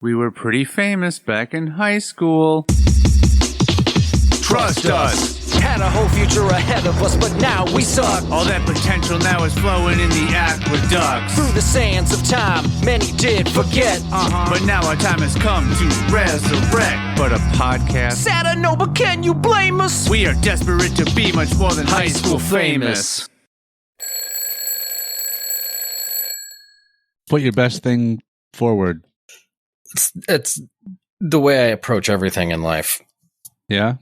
We were pretty famous back in high school. Trust us. Had a whole future ahead of us, but now we suck. All that potential now is flowing in the aqueducts. Through the sands of time, many did forget. But now our time has come to resurrect. But a podcast. Sad I know, but can you blame us? We are desperate to be much more than high school famous. Put your best thing forward. It's the way I approach everything in life. Yeah?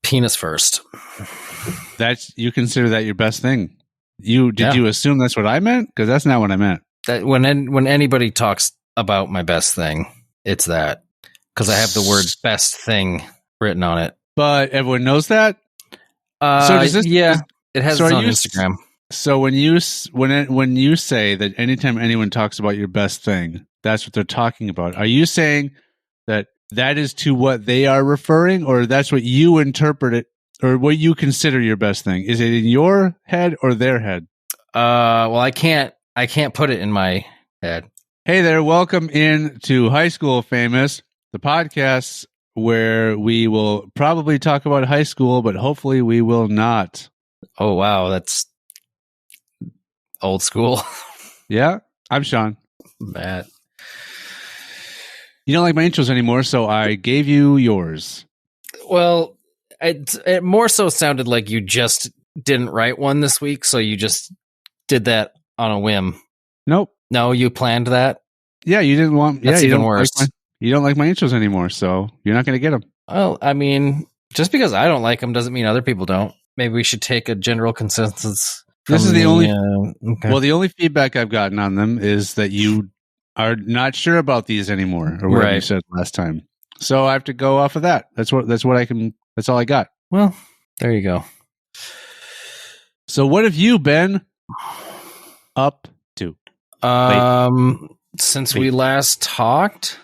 Penis first. You consider that your best thing. You assume that's what I meant? Because that's not what I meant. That when anybody talks about my best thing, it's that. Because I have the word best thing written on it. But everyone knows that? It has its own Instagram. So when you say that anytime anyone talks about your best thing, that's what they're talking about. Are you saying that is to what they are referring, or that's what you interpret it, or what you consider your best thing? Is it in your head or their head? Well, I can't put it in my head. Hey there, welcome in to High School Famous, the podcast where we will probably talk about high school, but hopefully we will not. Oh, wow, that's old school. Yeah, I'm Sean. Matt. You don't like my intros anymore, so I gave you yours. Well, it more so sounded like you just didn't write one this week, so you just did that on a whim. Nope. No, you planned that? Yeah, you didn't want... That's even worse. You don't like my intros anymore, so you're not going to get them. Well, I mean, just because I don't like them doesn't mean other people don't. Maybe we should take a general consensus. This is the only... Okay. Well, the only feedback I've gotten on them is that you are not sure about these anymore, or whatever you said last time. So I have to go off of that. That's all I got. Well, there you go. So what have you been up to? Since we last talked,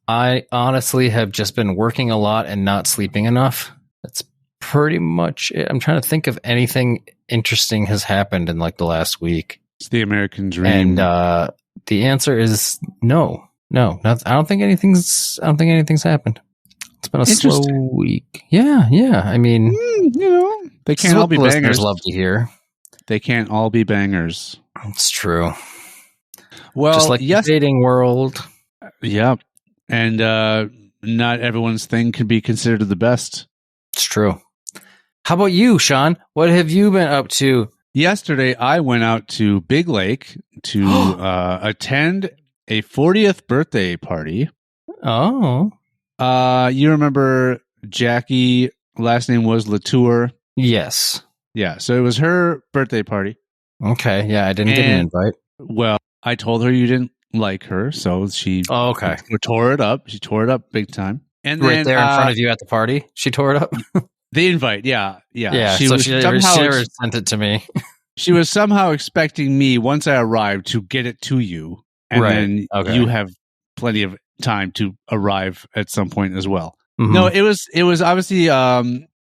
I honestly have just been working a lot and not sleeping enough. That's pretty much it. I'm trying to think if anything interesting has happened in like the last week. It's the American dream. And the answer is no. I don't think anything's happened. It's been a slow week. Yeah. I mean, they can't all be bangers. Love to hear. They can't all be bangers. It's true. Well, just like the dating world. Yeah, and not everyone's thing can be considered the best. It's true. How about you, Sean? What have you been up to? Yesterday, I went out to Big Lake to attend a 40th birthday party. Oh. You remember Jackie, last name was Latour? Yes. Yeah, so it was her birthday party. Okay, yeah, I didn't get an invite. Well, I told her you didn't like her, so she tore it up. She tore it up big time. And right then, there in front of you at the party, she tore it up? The invite, yeah. She never sent it to me. She was somehow expecting me, once I arrived, to get it to you. And then you have plenty of time to arrive at some point as well. Mm-hmm. No, it was obviously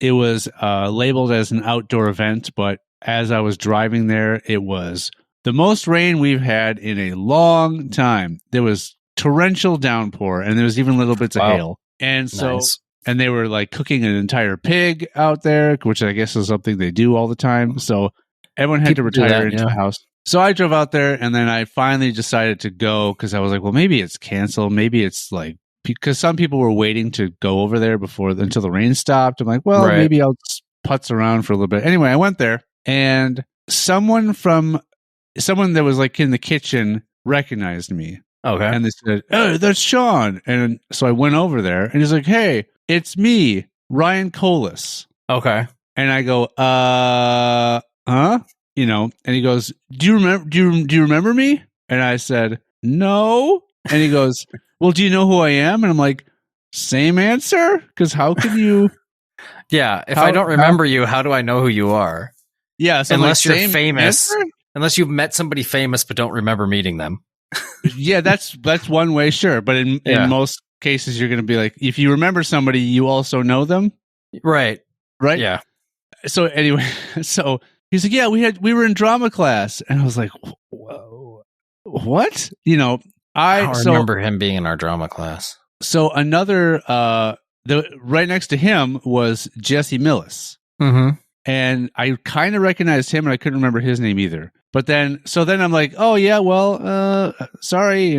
it was labeled as an outdoor event, but as I was driving there, it was the most rain we've had in a long time. There was torrential downpour, and there was even little bits of hail. And so, and they were like cooking an entire pig out there, which I guess is something they do all the time. So everyone had to retire into the house. So I drove out there, and then I finally decided to go because I was like, well, maybe it's canceled. Maybe it's like, because some people were waiting to go over there until the rain stopped. I'm like, well, maybe I'll just putz around for a little bit. Anyway, I went there, and someone that was like in the kitchen recognized me. Okay. And they said, oh, that's Sean. And so I went over there, and he's like, hey, it's me, Ryan Colas. Okay. And I go, huh? And he goes, do you remember me? And I said, no. And he goes, well, do you know who I am? And I'm like, same answer? Because how can you? Yeah, if I don't remember you, how do I know who you are? Yeah, so unless like, you're famous. Answer? Unless you've met somebody famous but don't remember meeting them. Yeah, that's one way, sure. But in most cases, you're going to be like, if you remember somebody, you also know them. Right? Yeah. So anyway, he's like, yeah, we were in drama class. And I was like, whoa, what? I remember him being in our drama class. So another, right next to him was Jesse Millis. Mm-hmm. And I kind of recognized him, and I couldn't remember his name either. But then I'm like, oh yeah, well, sorry,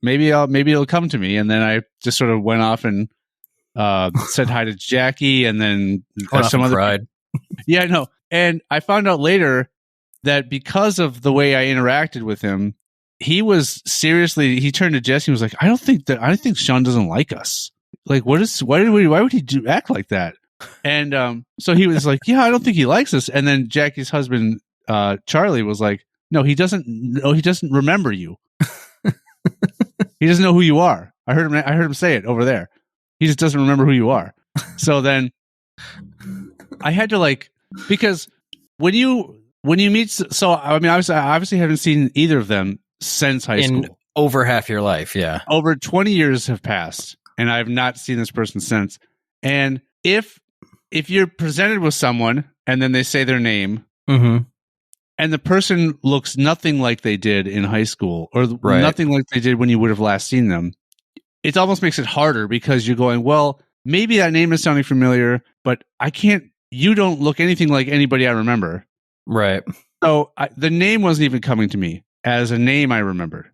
maybe it'll come to me. And then I just sort of went off and said hi to Jackie, and then some other cried. Yeah, I know. And I found out later that because of the way I interacted with him, he turned to Jesse and was like, I think Sean doesn't like us. Like, why would he act like that? And so he was like, yeah, I don't think he likes us. And then Jackie's husband, Charlie, was like, no, he doesn't remember you. He doesn't know who you are. I heard him say it over there. He just doesn't remember who you are. So then I had to because when you meet, so I mean, I obviously haven't seen either of them since high school. In over half your life, yeah. Over 20 years have passed, and I have not seen this person since. And if you're presented with someone and then they say their name, mm-hmm. and the person looks nothing like they did in high school, or nothing like they did when you would have last seen them, it almost makes it harder because you're going, well, maybe that name is sounding familiar, but you don't look anything like anybody I remember. Right. So the name wasn't even coming to me as a name I remember.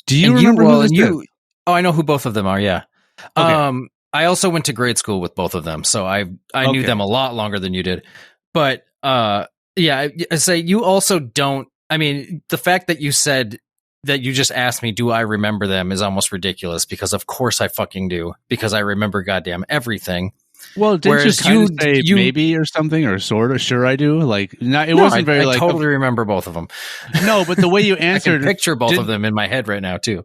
Do you remember who this is? Oh, I know who both of them are, yeah. Okay. I also went to grade school with both of them, so I knew them a lot longer than you did. But yeah, I say you also don't. I mean, the fact that you said that you just asked me, do I remember them, is almost ridiculous, because of course I fucking do, because I remember goddamn everything. Well, didn't you kind of say maybe or something, or sort of? Sure, I do. Wasn't very. I totally remember both of them. No, but the way you answered, I can picture both of them in my head right now too.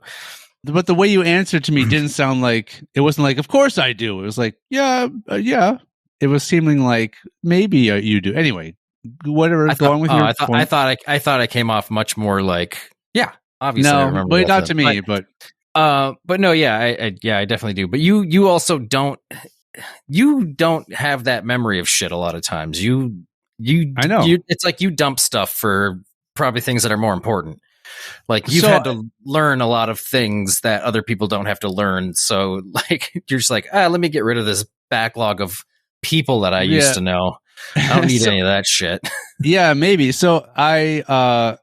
But the way you answered to me didn't sound like, it wasn't like, of course I do. It was like, yeah. It was seeming like maybe you do. Anyway, whatever. I thought I came off much more like, yeah, obviously. No, I remember, but not to me. But no, yeah, I definitely do. But you also don't. You don't have that memory of shit a lot of times. I know. It's like you dump stuff for probably things that are more important. Like you've had to learn a lot of things that other people don't have to learn. So like you're just like, let me get rid of this backlog of people that I used to know. I don't need any of that shit. Yeah, maybe. So I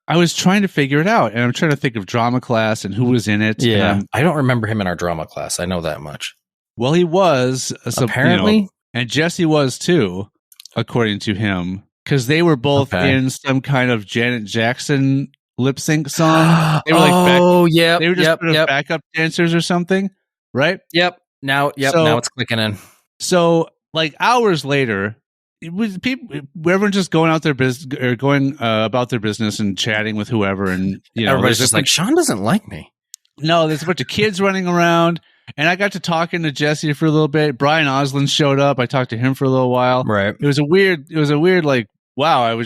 was trying to figure it out, and I'm trying to think of drama class and who was in it. Yeah, I don't remember him in our drama class. I know that much. Well, he was apparently, and Jesse was too, according to him, because they were both in some kind of Janet Jackson lip sync song. They were yeah, they were just backup dancers or something, right? Yep. Now it's clicking in. So, like hours later, it was everyone just going out their business or going about their business and chatting with whoever, and everybody's just like, Sean doesn't like me. No, there's a bunch of kids running around. And I got to talking to Jesse for a little bit. Brian Osland showed up. I talked to him for a little while. Right. It was a weird, like, wow. I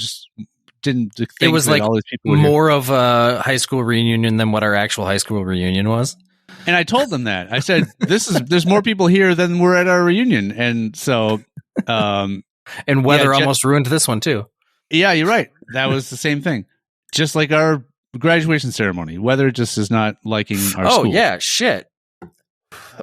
didn't think it was that like all these people more of a high school reunion than what our actual high school reunion was. And I told them that. I said, there's more people here than were at our reunion. And so, and weather almost ruined this one too. Yeah, you're right. That was the same thing. Just like our graduation ceremony. Weather just is not liking our school. Oh yeah, shit.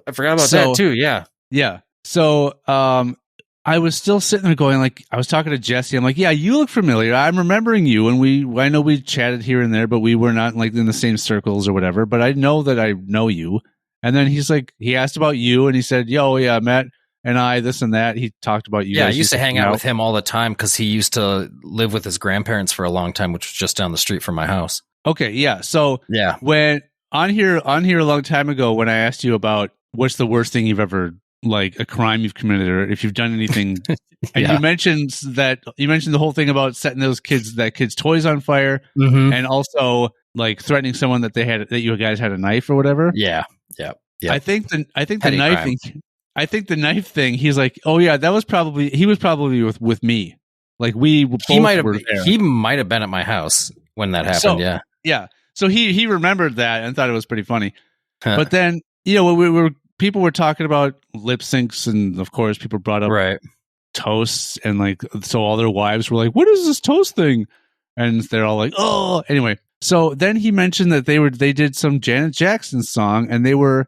I forgot about that too. Yeah. Yeah. So, I was still sitting there going, like, I was talking to Jesse. I'm like, yeah, you look familiar. I'm remembering you. And I know we chatted here and there, but we were not like in the same circles or whatever, but I know that I know you. And then he asked about you and he said, yo, yeah, Matt and I, this and that. He talked about you. Yeah. I used to hang out with him all the time, because he used to live with his grandparents for a long time, which was just down the street from my house. Okay. Yeah. So yeah, when on here a long time ago, when I asked you about what's the worst thing you've ever, like a crime you've committed, or if you've done anything, and you mentioned the whole thing about setting that kid's toys on fire, and also like threatening someone that you guys had a knife or whatever. Yeah. I think the knife thing. I think the knife thing. He's like, oh yeah, he was probably with me. Like we both he might have been at my house when that happened. So, yeah. So he remembered that and thought it was pretty funny. But then, people were talking about lip syncs, and of course people brought up toasts, and like, so all their wives were like, what is this toast thing? And they're all like, oh, anyway. So then he mentioned that they did some Janet Jackson song, and they were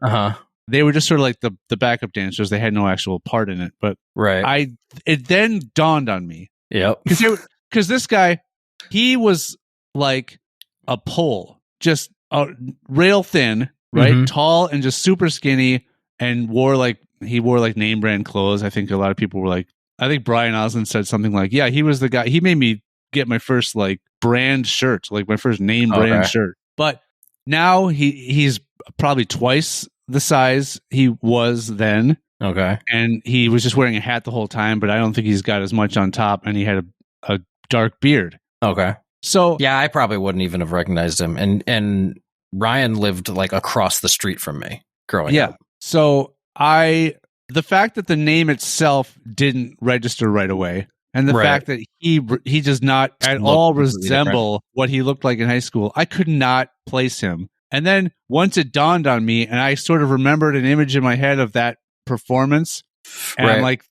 just sort of like the backup dancers. They had no actual part in it, but it then dawned on me. Yep. Because this guy, he was like a pole, just rail thin, right? Tall and just super skinny, and wore name brand clothes. I think a lot of people were like, I think Brian Osmond said something like, yeah, he was the guy. He made me get my first like brand shirt, like my first name brand shirt. But now he's probably twice the size he was then. Okay. And he was just wearing a hat the whole time, but I don't think he's got as much on top, and he had a dark beard. Okay. So yeah, I probably wouldn't even have recognized him. And Ryan lived like across the street from me growing up. So the fact that the name itself didn't register right away, and the fact that he does not at all resemble what he looked like in high school, I could not place him. And then once it dawned on me, and I sort of remembered an image in my head of that performance, and I'm like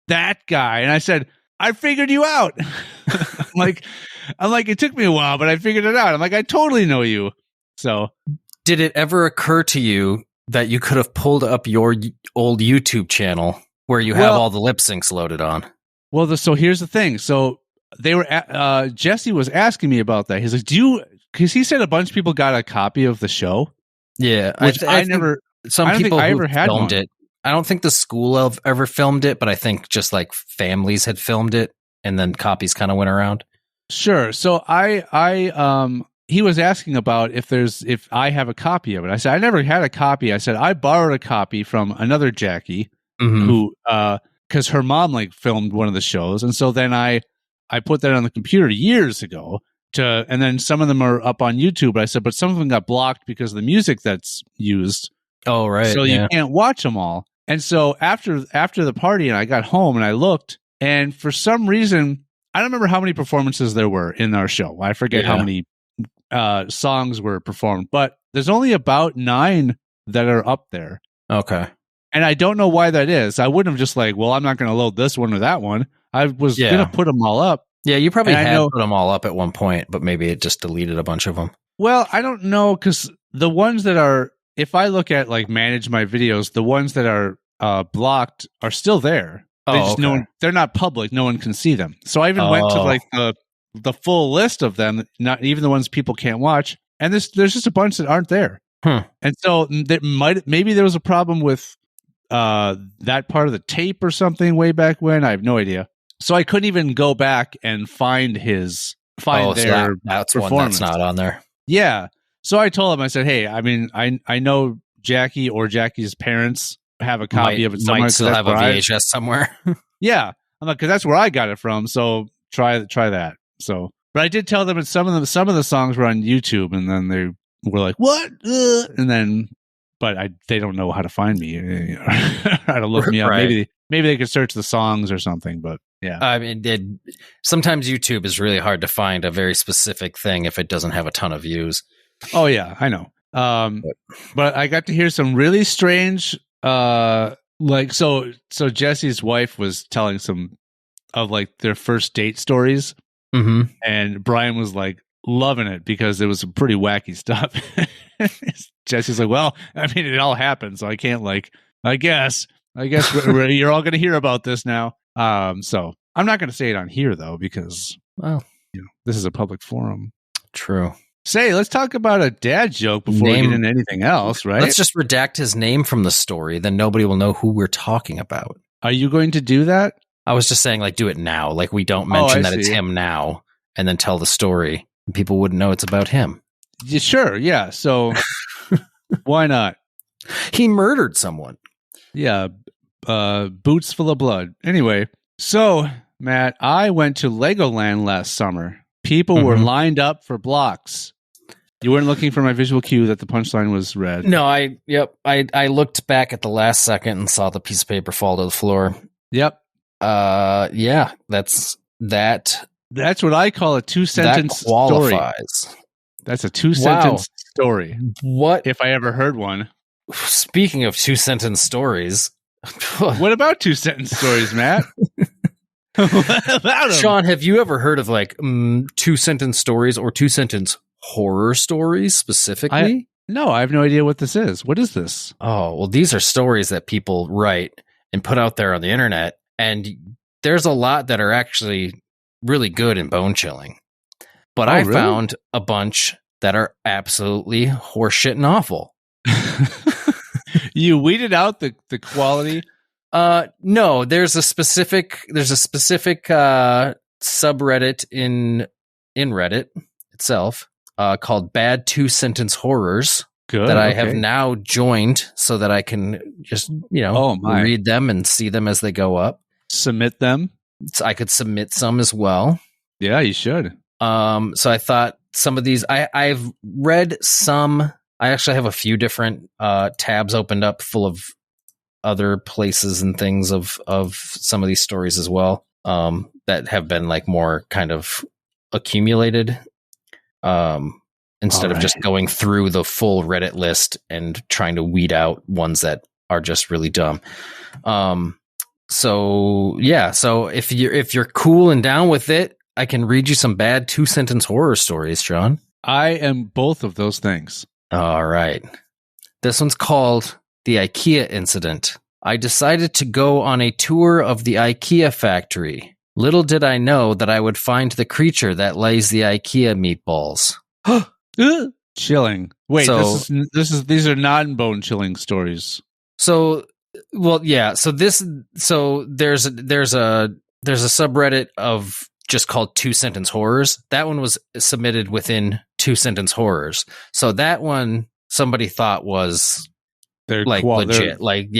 that guy, and I said, I figured you out. I'm like, it took me a while, but I figured it out. I'm like, I totally know you. So, did it ever occur to you that you could have pulled up your old YouTube channel where you have all the lip syncs loaded on? Well, so here's the thing. So they were Jesse was asking me about that. He's like, because he said a bunch of people got a copy of the show. Yeah, which I never. Some people ever had filmed it. I don't think the school ever filmed it, but I think just like families had filmed it, and then copies kind of went around. Sure. So he was asking about if I have a copy of it. I said I never had a copy. I said I borrowed a copy from another Jackie who because her mom like filmed one of the shows, and so then I put that on the computer years ago and then some of them are up on YouTube. But I said, but some of them got blocked because of the music that's used. Oh, right. So you can't watch them all. And so after the party, and I got home and I looked, and for some reason, I don't remember how many performances there were in our show. I forget how many songs were performed, but there's only about 9 that are up there. Okay. And I don't know why that is. I wouldn't have just like, well, I'm not going to load this one or that one. I was going to put them all up. Yeah, you probably had put them all up at one point, but maybe it just deleted a bunch of them. Well, I don't know, because the ones that are, if I look at like manage my videos, the ones that are blocked are still there. They're not public. No one can see them. So I even went to like the full list of them, not even the ones people can't watch. And there's just a bunch that aren't there. And so maybe there was a problem with that part of the tape or something way back when. I have no idea. So I couldn't even go back and find their that's performance. One that's not on there. Yeah. So I told him, I said, hey, I mean, I know Jackie or Jackie's parents have a copy of it somewhere. Might still have a VHS somewhere. Yeah. I'm like, because that's where I got it from. So try that. So, but I did tell them that some of the songs were on YouTube, and then they were like, what? And then, but they don't know how to find me, how to look me up. Right. Maybe they could search the songs or something, but yeah. I mean, sometimes YouTube is really hard to find a very specific thing if it doesn't have a ton of views. Oh yeah, I know. But I got to hear some really strange, like, so Jesse's wife was telling some of like their first date stories. And Brian was like loving it because it was some pretty wacky stuff. Jesse's like, well, I mean, it all happened, so I can't I guess you're all going to hear about this now. So I'm not going to say it on here though, because this is a public forum. True. Say, let's talk about a dad joke before we get into anything else, right? Let's just redact his name from the story, then nobody will know who we're talking about. Are you going to do that? I was just saying, do it now. Like, we don't mention that it's him now, and then tell the story. And people wouldn't know it's about him. Yeah, sure, yeah. So, why not? He murdered someone. Yeah, boots full of blood. Anyway, so, Matt, I went to Legoland last summer. People were lined up for blocks. You weren't looking for my visual cue that the punchline was red. No, I looked back at the last second and saw the piece of paper fall to the floor. Yep. Yeah, that's that. That's what I call a 2-sentence story. That's a 2-sentence story. What if I ever heard one? Speaking of 2-sentence stories, what about 2-sentence stories, Matt? What about them? Sean, have you ever heard of 2-sentence stories or 2-sentence horror stories specifically. No, I have no idea what this is. What is this? Oh, well, these are stories that people write and put out there on the internet. And there's a lot that are actually really good and bone chilling. But I found a bunch that are absolutely horseshit and awful. You weeded out the quality? No, there's a specific subreddit in Reddit itself called Bad 2-Sentence Horrors. Good, that I have now joined so that I can just, read them and see them as they go up. Submit them? So I could submit some as well. Yeah, you should. So I thought some of these, I've read some. I actually have a few different tabs opened up full of other places and things of some of these stories as well that have been like more kind of accumulated instead of just going through the full Reddit list and trying to weed out ones that are just really dumb. So if you're cool and down with it, I can read you some bad 2-sentence horror stories, Sean. I am both of those things. All right. This one's called The IKEA Incident. I decided to go on a tour of the IKEA factory. Little did I know that I would find the creature that lays the IKEA meatballs. Chilling. Wait, these are non-bone chilling stories. So, well, yeah. So there's a subreddit of just called 2-sentence horrors. That one was submitted within 2-sentence horrors. So that one somebody thought was legit. Like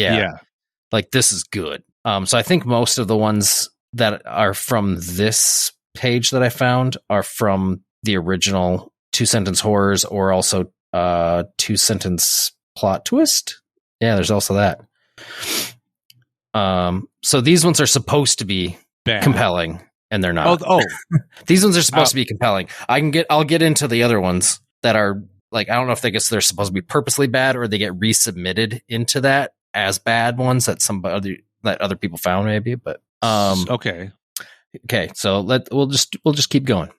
this is good. So I think most of the ones that are from this page that I found are from the original 2-sentence horrors, or also 2-sentence plot twist. Yeah, there's also that. So these ones are supposed to be compelling, and they're not. These ones are supposed to be compelling. I'll get into the other ones that are like, I don't know if they're supposed to be purposely bad, or they get resubmitted into that as bad ones that other people found maybe. But okay. So we'll just keep going.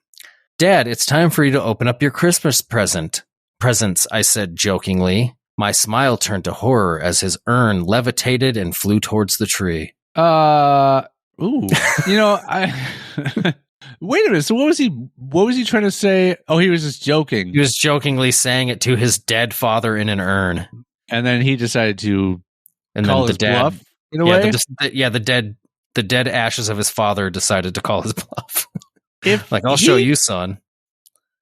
Dad, it's time for you to open up your Christmas presents, I said jokingly. My smile turned to horror as his urn levitated and flew towards the tree. Ooh. Wait a minute. So what was he trying to say? Oh, he was just joking. He was jokingly saying it to his dead father in an urn. And then he decided to call his bluff in a way? The dead ashes of his father decided to call his bluff. I'll show you, son.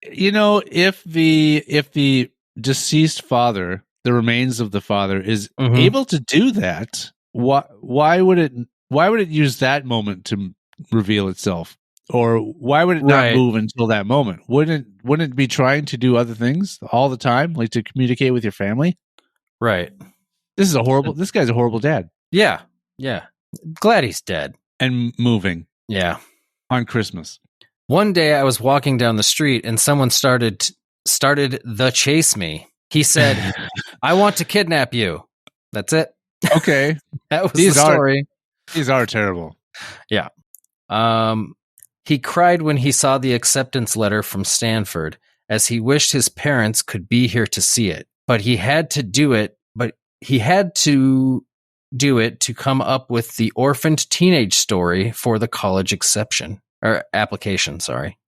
If the deceased father, the remains of the father, is able to do that, why would it use that moment to reveal itself? Or why would it not move until that moment? Wouldn't it be trying to do other things all the time, like to communicate with your family? Right. This guy's a horrible dad. Yeah. Yeah. Glad he's dead. And moving. Yeah. On Christmas. One day I was walking down the street and someone started the chase me. He said, I want to kidnap you. That's it. Okay. That was the story. These are terrible. Yeah. He cried when he saw the acceptance letter from Stanford, as he wished his parents could be here to see it. But he had to do it to come up with the orphaned teenage story for the college application. Sorry.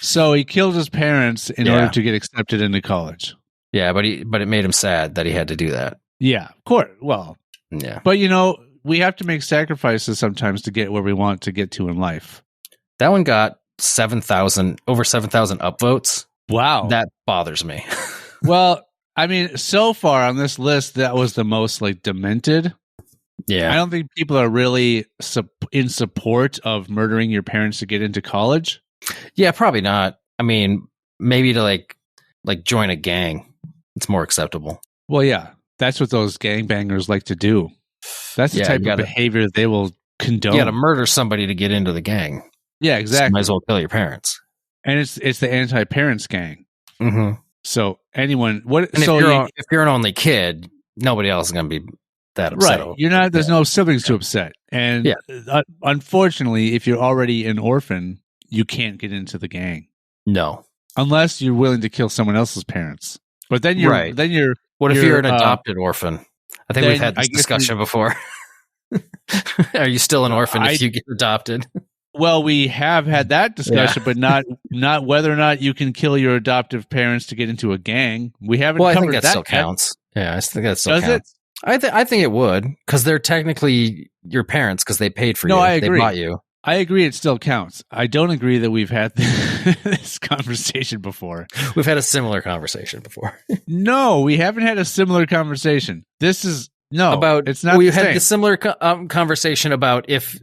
So he killed his parents in order to get accepted into college. Yeah, but it made him sad that he had to do that. Yeah, of course. Well, yeah. But we have to make sacrifices sometimes to get where we want to get to in life. That one got over 7,000 upvotes. Wow. That bothers me. Well, I mean, so far on this list, that was the most demented. Yeah. I don't think people are really in support of murdering your parents to get into college. Yeah, probably not. I mean, maybe to like join a gang. It's more acceptable. Well, yeah. That's what those gangbangers like to do. That's the type of behavior they will condone. You got to murder somebody to get into the gang. Yeah, exactly. So might as well kill your parents. And it's the anti-parents gang. Mm-hmm. So anyone, if you're an only kid, nobody else is going to be that upset. Right. You're not. There's no siblings to upset. And unfortunately, if you're already an orphan, you can't get into the gang. No. unless you're willing to kill someone else's parents. But then you're right. Then you're. What if you're an adopted orphan? I think we've had this discussion before. Are you still an orphan if you get adopted? Well, we have had that discussion, but not whether or not you can kill your adoptive parents to get into a gang. We haven't covered that. I think that still counts. Yeah, I think that still counts. It? I think it would, because they're technically your parents because they paid for you. I agree. They bought you. I agree it still counts. I don't agree that we've had this conversation before. We've had a similar conversation before. No, we haven't had a similar conversation. This is it's not. We had the similar conversation about if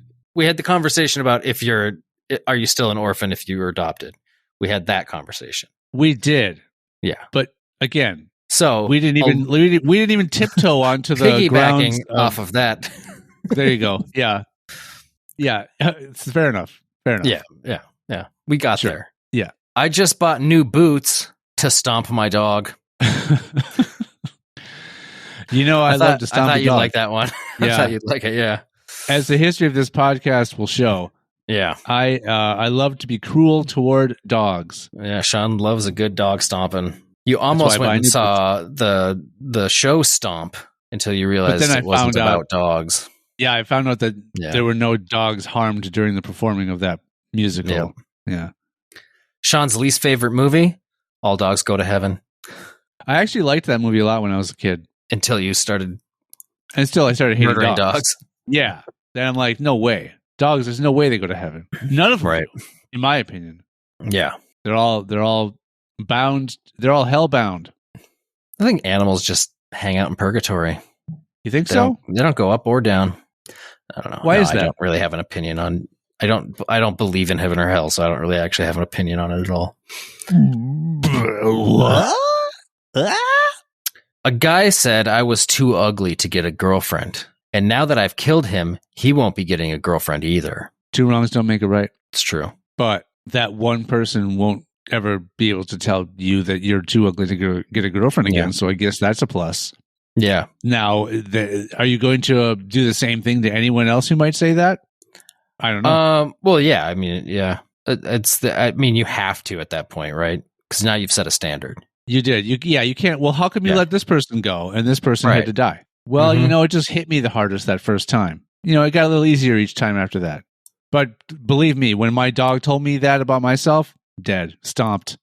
are you still an orphan if you were adopted? We had that conversation. We did. Yeah. But again, so we didn't even tiptoe onto the piggybacking off of that. There you go. Yeah. Yeah. It's fair enough. Yeah. We got there. Yeah. I just bought new boots to stomp my dog. I love to stomp. I thought you'd dog. like that one. Yeah. I thought you'd like it. Yeah. As the history of this podcast will show, yeah, I love to be cruel toward dogs. Yeah, Sean loves a good dog stomping. You almost went and saw the show Stomp until you realized it wasn't about dogs. Yeah, I found out that there were no dogs harmed during the performing of that musical. Yep. Yeah. Sean's least favorite movie, All Dogs Go to Heaven. I actually liked that movie a lot when I was a kid. Until you started... And still I started hating dogs. Yeah. Then I'm like, no way. Dogs, there's no way they go to heaven. None of them, right. In my opinion. Yeah. They're all bound. They're all hellbound. I think animals just hang out in purgatory. You think so? They don't go up or down. I don't know. Why is that? I don't really have an opinion on... I don't believe in heaven or hell, so I don't really actually have an opinion on it at all. What? A guy said I was too ugly to get a girlfriend. And now that I've killed him, he won't be getting a girlfriend either. Two wrongs don't make a right. It's true. But that one person won't ever be able to tell you that you're too ugly to get a girlfriend again. Yeah. So I guess that's a plus. Yeah. Now, are you going to do the same thing to anyone else who might say that? I don't know. Well, yeah. I mean, yeah. You have to at that point, right? Because now you've set a standard. You did. You can't. Well, how come you let this person go and this person had to die? Well, it just hit me the hardest that first time. It got a little easier each time after that. But believe me, when my dog told me that about myself, dead, stomped,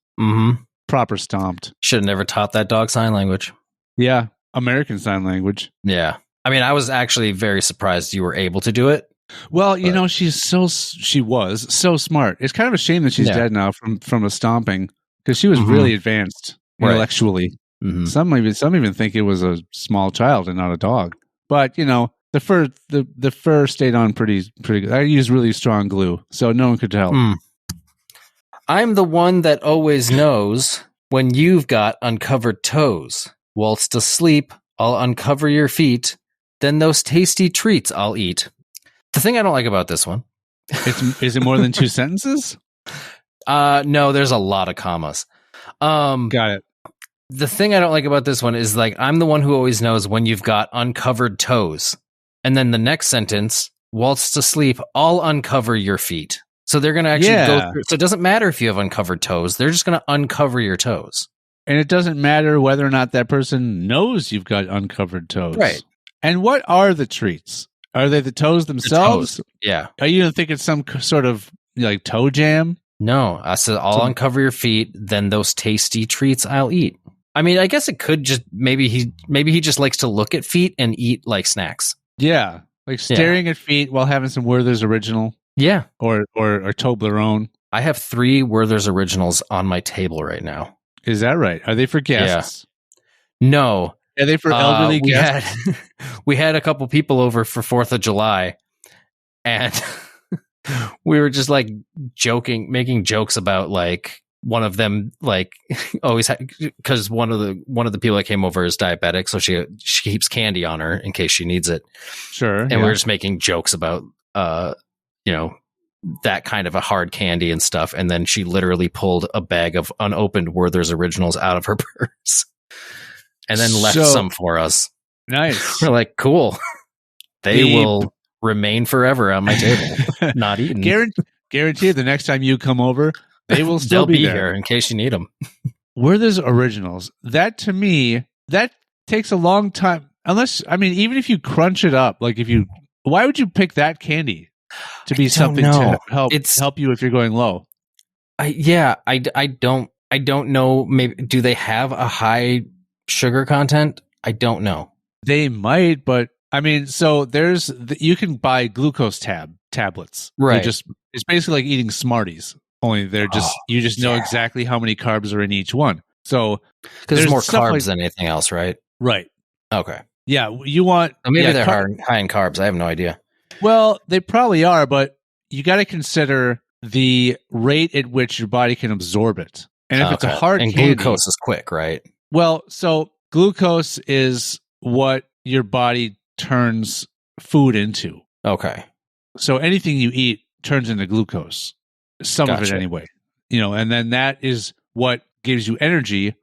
proper stomped. Should have never taught that dog sign language. Yeah, American Sign Language. Yeah, I mean, I was actually very surprised you were able to do it. Well, she was so smart. It's kind of a shame that she's dead now from a stomping because she was really advanced intellectually. Mm-hmm. Some even think it was a small child and not a dog. But the fur stayed on pretty good. I used really strong glue, so no one could tell. I'm the one that always knows when you've got uncovered toes. Whilst asleep, I'll uncover your feet. Then those tasty treats I'll eat. The thing I don't like about this one, is it more than two sentences? No, there's a lot of commas. Got it. The thing I don't like about this one is I'm the one who always knows when you've got uncovered toes. And then the next sentence, whilst asleep, I'll uncover your feet. So they're going to actually go through. So it doesn't matter if you have uncovered toes. They're just going to uncover your toes. And it doesn't matter whether or not that person knows you've got uncovered toes. Right. And what are the treats? Are they the toes themselves? The toes. Yeah. Are you think it's some sort of toe jam? No. I said I'll uncover your feet, then those tasty treats I'll eat. I mean, I guess it could just maybe he just likes to look at feet and eat like snacks. Yeah, staring at feet while having some Werther's Original. Yeah, or Toblerone. I have 3 Werther's Originals on my table right now. Is that right? Are they for guests? Yeah. No. Are they for elderly guests? We had a couple people over for 4th of July, and we were just making jokes about one of them always because one of the people that came over is diabetic, so she keeps candy on her in case she needs it. Sure. And we were just making jokes about that kind of a hard candy and stuff, and then she literally pulled a bag of unopened Werther's Originals out of her purse and then left some for us. Nice. We're like, cool. They will remain forever on my table, not eaten. Guarantee the next time you come over, They will still be there here in case you need them. Werther's Originals. That to me, that takes a long time. Unless, I mean, even if you crunch it up, like why would you pick that candy to be something to help you if you're going low? I don't know. Maybe do they have a high sugar content? I don't know. They might, but I mean, so you can buy glucose tablets. Right. It's basically like eating Smarties. Only they're you just know exactly how many carbs are in each one. So because there's more carbs than anything else, right? Right. Okay. Yeah, you want maybe they're high in carbs. I have no idea. Well, they probably are, but you got to consider the rate at which your body can absorb it. And if it's a hard candy, glucose is quick, right? Well, so glucose is what your body turns food into. Okay. So anything you eat turns into glucose. Some of it anyway. And then that is what gives you energy.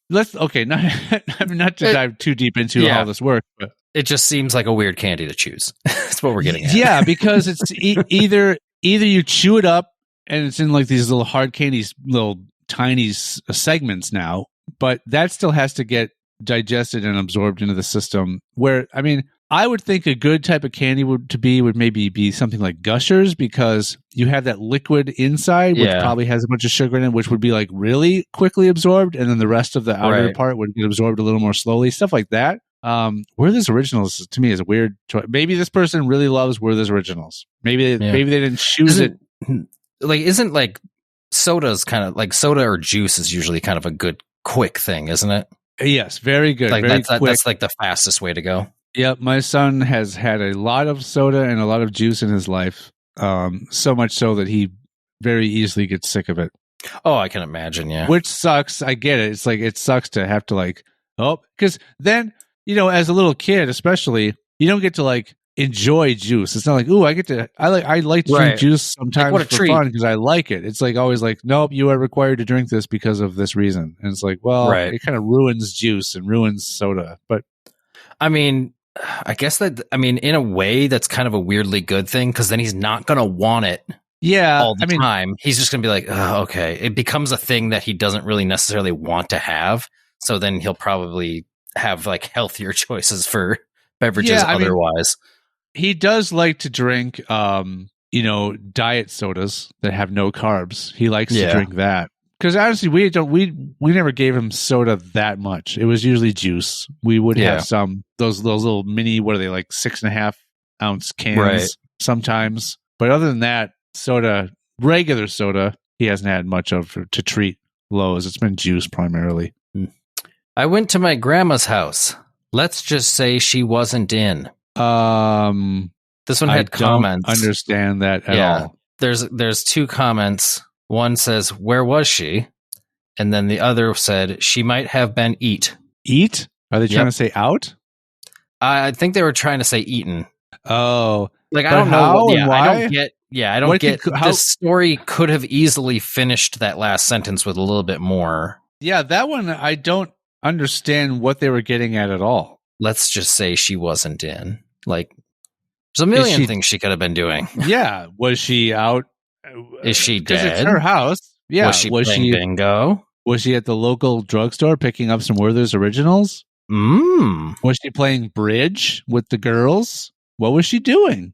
Not to dive too deep into how this works, but it just seems like a weird candy to choose. That's what we're getting at. Yeah, because it's either you chew it up and it's in like these little hard candies, little tiny segments now, but that still has to get digested and absorbed into the system. Where, I mean, I would think a good type of candy would maybe be something like Gushers, because you have that liquid inside, which probably has a bunch of sugar in it, which would be like really quickly absorbed, and then the rest of the outer part would get absorbed a little more slowly. Stuff like that. Werther's Originals to me is a weird choice. Maybe this person really loves Werther's Originals. Maybe they didn't choose it. Like, isn't like soda's kind of like soda or juice is usually kind of a good quick thing, isn't it? Yes, very good. Like very that's like the fastest way to go. Yep, my son has had a lot of soda and a lot of juice in his life, so much so that he very easily gets sick of it. Oh, I can imagine, yeah. Which sucks. I get it. It's like it sucks to have to because then, as a little kid especially, you don't get to enjoy juice. It's not like, ooh, I like to drink juice sometimes for fun because I like it. It's always nope, you are required to drink this because of this reason. And it's it kind of ruins juice and ruins soda. But I mean, I guess in a way, that's kind of a weirdly good thing, because then he's not going to want it all the time. He's just going to be like, oh, okay. It becomes a thing that he doesn't really necessarily want to have. So then he'll probably have healthier choices for beverages otherwise. He does like to drink, diet sodas that have no carbs. He likes to drink that. Because honestly, we never gave him soda that much. It was usually juice. We would have those little mini, what are they, 6.5 ounce cans sometimes. But other than that, regular soda, he hasn't had much of to treat lows. It's been juice primarily. I went to my grandma's house. Let's just say she wasn't in. This one had comments. Don't understand that at all. There's two comments. One says, "Where was she?" And then the other said, "She might have been eat." Eat? Are they trying to say out? I think they were trying to say eaten. Oh, I don't know. Why? I don't get. Yeah, I don't get. This story could have easily finished that last sentence with a little bit more. Yeah, that one I don't understand what they were getting at all. Let's just say she wasn't in. There's a million things she could have been doing. Yeah, was she out? Is she dead? Because it's her house. Yeah. Was she bingo? Was she at the local drugstore picking up some Werther's Originals? Was she playing bridge with the girls? What was she doing?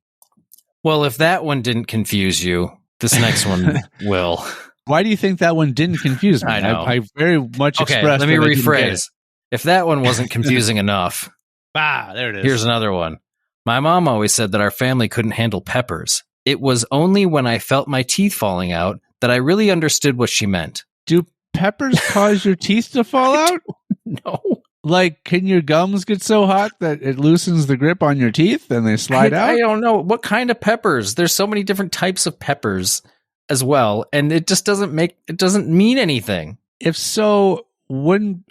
Well, if that one didn't confuse you, this next one will. Why do you think that one didn't confuse me? I know. I very much expressed. Okay, let me rephrase. If that one wasn't confusing enough. There it is. Here's another one. My mom always said that our family couldn't handle peppers. It was only when I felt my teeth falling out that I really understood what she meant. Do peppers cause your teeth to fall out? No. Can your gums get so hot that it loosens the grip on your teeth and they slide out? I don't know. What kind of peppers? There's so many different types of peppers as well, and it just doesn't mean anything. If so, wouldn't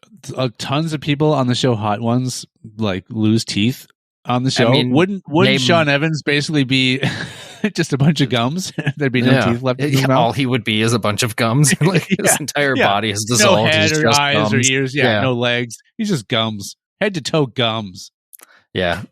tons of people on the show Hot Ones lose teeth on the show? Wouldn't Sean Evans basically be just a bunch of gums? There'd be no teeth left in his mouth. All he would be is a bunch of gums. His entire body has dissolved. No head or eyes gums. or ears. No legs. He's just gums. Head to toe gums. Yeah.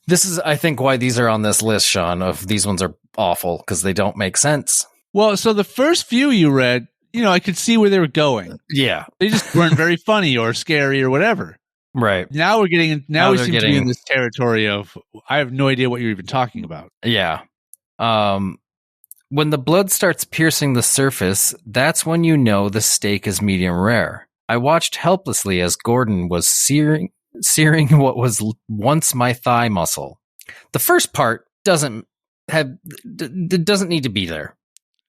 This is, I think, why these are on this list, Sean, of these ones are awful because they don't make sense. Well, so the first few you read, I could see where they were going. Yeah. They just weren't very funny or scary or whatever. Right. Now we seem to be in this territory of, I have no idea what you're even talking about. Yeah. When the blood starts piercing the surface, that's when you know the steak is medium rare. I watched helplessly as Gordon was searing what was once my thigh muscle. The first part doesn't need to be there.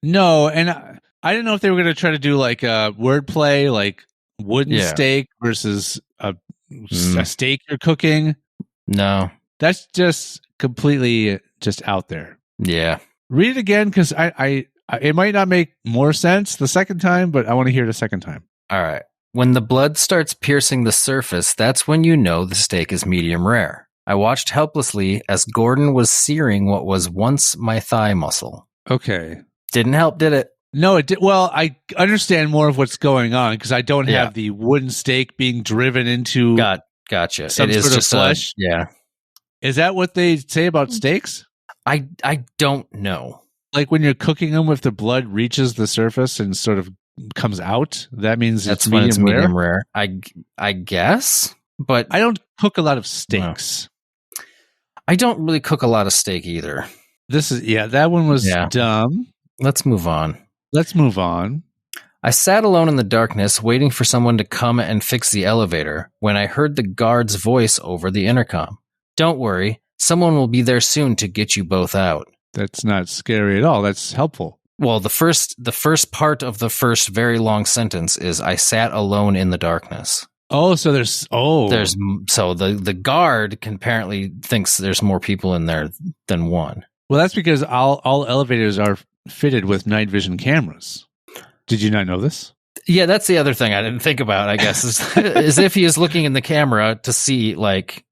No, and I didn't know if they were going to try to do like a wordplay, like wooden steak versus a steak you're cooking. No, that's just completely just out there. Yeah, read it again because I it might not make more sense the second time, but I want to hear it a second time. All right. When the blood starts piercing the surface, that's when you know the steak is medium rare. I watched helplessly as Gordon was searing what was once my thigh muscle. Okay. Didn't help, did it? No, it did. Well, I understand more of what's going on because I don't have the wooden stake being driven into gotcha. Some sort of flesh. Is that what they say about steaks? I don't know. Like when you're cooking them, if the blood reaches the surface and sort of comes out, that means that's it's when medium it's medium rare. I guess, but I don't cook a lot of steaks. No. I don't really cook a lot of steak either. That one was dumb. Let's move on. I sat alone in the darkness, waiting for someone to come and fix the elevator, when I heard the guard's voice over the intercom. Don't worry, someone will be there soon to get you both out. That's not scary at all. That's helpful. Well, the first part of the first very long sentence is I sat alone in the darkness. Oh, so the guard apparently thinks there's more people in there than one. Well, that's because all elevators are fitted with night vision cameras. Did you not know this? Yeah, that's the other thing I didn't think about, I guess, is if he is looking in the camera to see, like,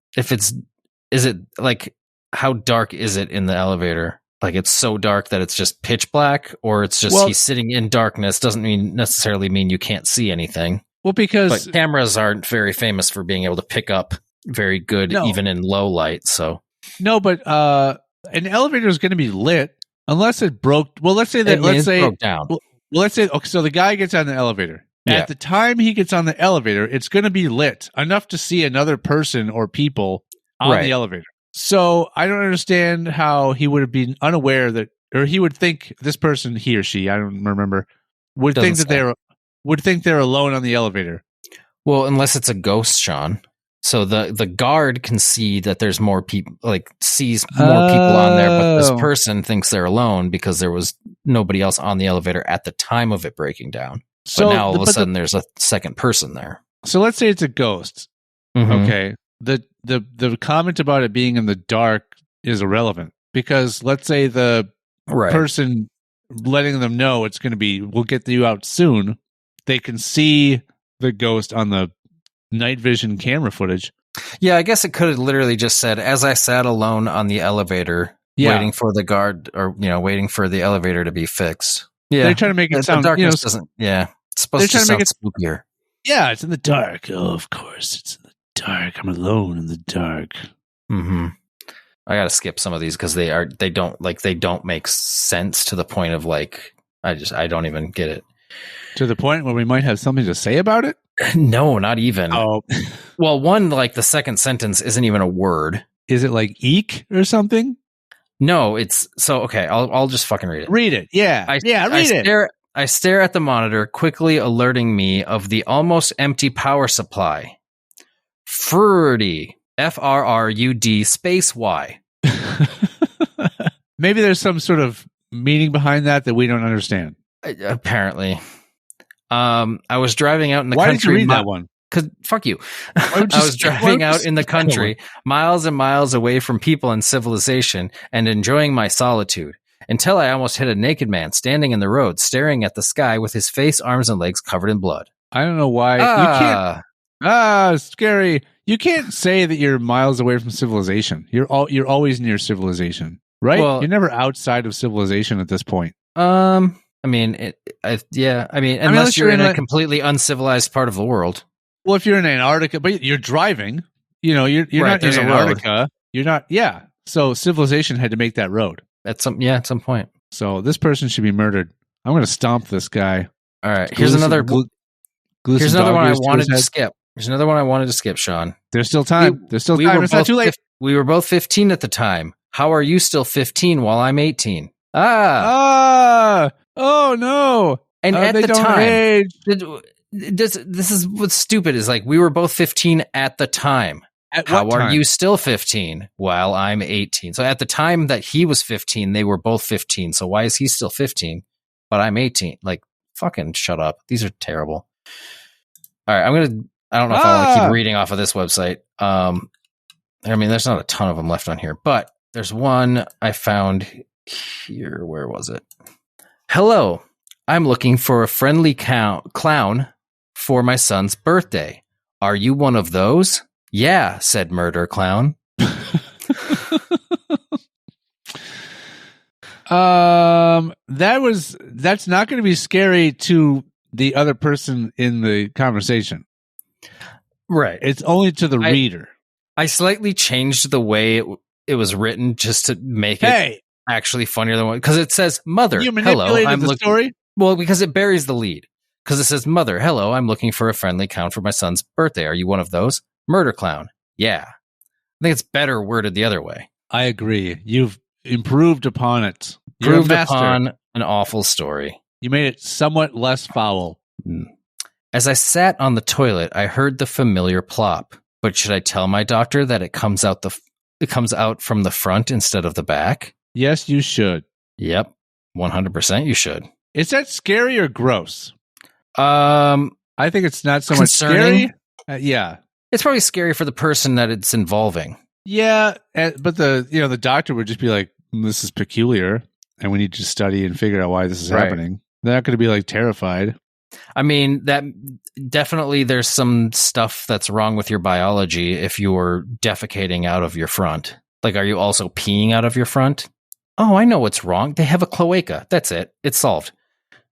is it, like, how dark is it in the elevator? Like, it's so dark that it's just pitch black, or it's just he's sitting in darkness doesn't necessarily mean you can't see anything. Well, but cameras aren't very famous for being able to pick up very good, even in low light, so. No, but an elevator is going to be lit. Unless it broke. Well, let's say it broke down. Well, let's say, okay, so the guy gets on the elevator. Yeah. At the time he gets on the elevator, it's going to be lit enough to see another person or people on the elevator. So I don't understand how he would have been unaware that, or he would think this person, he or she, I don't remember, would think they're alone on the elevator. Well, unless it's a ghost, Sean. So the guard can see that there's more people, like sees more people on there, but this person thinks they're alone because there was nobody else on the elevator at the time of it breaking down. So now all of a sudden there's a second person there. So let's say it's a ghost. Mm-hmm. Okay. The comment about it being in the dark is irrelevant because let's say the person letting them know it's going to be, we'll get you out soon. They can see the ghost on the night vision camera footage. Yeah, I guess it could have literally just said, as I sat alone on the elevator, waiting for the guard or, waiting for the elevator to be fixed. Yeah. They're trying to make it sound, the darkness doesn't, it's supposed to sound spookier. Yeah, it's in the dark. Oh, of course, it's in the dark. I'm alone in the dark. Mm-hmm. I got to skip some of these because they don't make sense to the point of like, I don't even get it. To the point where we might have something to say about it? No, not even. Oh. Well, one, like the second sentence isn't even a word. Is it like eek or something? No, it's so okay. I'll just fucking read it. Read it. Yeah. Read it. I stare at the monitor, quickly alerting me of the almost empty power supply. FRUD, FRRUD space Y. Maybe there's some sort of meaning behind that we don't understand. Apparently. I was driving out in the country. Why did you read that one? Because fuck you. I was driving out in the country, miles and miles away from people and civilization, and enjoying my solitude, until I almost hit a naked man standing in the road, staring at the sky with his face, arms, and legs covered in blood. I don't know why. You can't. Scary. You can't say that you're miles away from civilization. You're always near civilization, right? Well, you're never outside of civilization at this point. Unless you're in a completely uncivilized part of the world. Well, if you're in Antarctica, but you're driving, you're not in Antarctica. You're not. Yeah. So civilization had to make that road at some point. So this person should be murdered. I'm going to stomp this guy. All right. Here's another one I wanted to skip. There's another one I wanted to skip, Sean. There's still time. There's still time. It's not too late. We were both 15 at the time. How are you still 15 while I'm 18? Oh no. And at the time, this is what's stupid is like we were both 15 at the time. How are you still 15 while I'm 18? So at the time that he was 15, they were both 15. So why is he still 15, but I'm 18? Like, fucking shut up. These are terrible. All right, I don't know if I want to keep reading off of this website. I mean, there's not a ton of them left on here, but there's one I found here. Where was it? Hello, I'm looking for a friendly clown for my son's birthday. Are you one of those? Yeah, said Murder Clown. That's not going to be scary to the other person in the conversation. Right. It's only to the reader. I slightly changed the way it was written just to make it actually funnier than what, because it says, Mother, you manipulated the story? Well, because it buries the lead. Because it says, Mother, hello, I'm looking for a friendly clown for my son's birthday. Are you one of those? Murder Clown. Yeah. I think it's better worded the other way. I agree. You've improved upon it. Improved upon an awful story. You made it somewhat less foul. As I sat on the toilet, I heard the familiar plop. But should I tell my doctor that it comes out from the front instead of the back? Yes, you should. Yep. 100% you should. Is that scary or gross? I think it's not so concerning. much scary. Yeah. It's probably scary for the person that it's involving. Yeah, but the doctor would just be like, this is peculiar, and we need to study and figure out why this is happening. They're not going to be like terrified. I mean, that definitely there's some stuff that's wrong with your biology if you're defecating out of your front. Like, are you also peeing out of your front? Oh, I know what's wrong. They have a cloaca. That's it. It's solved.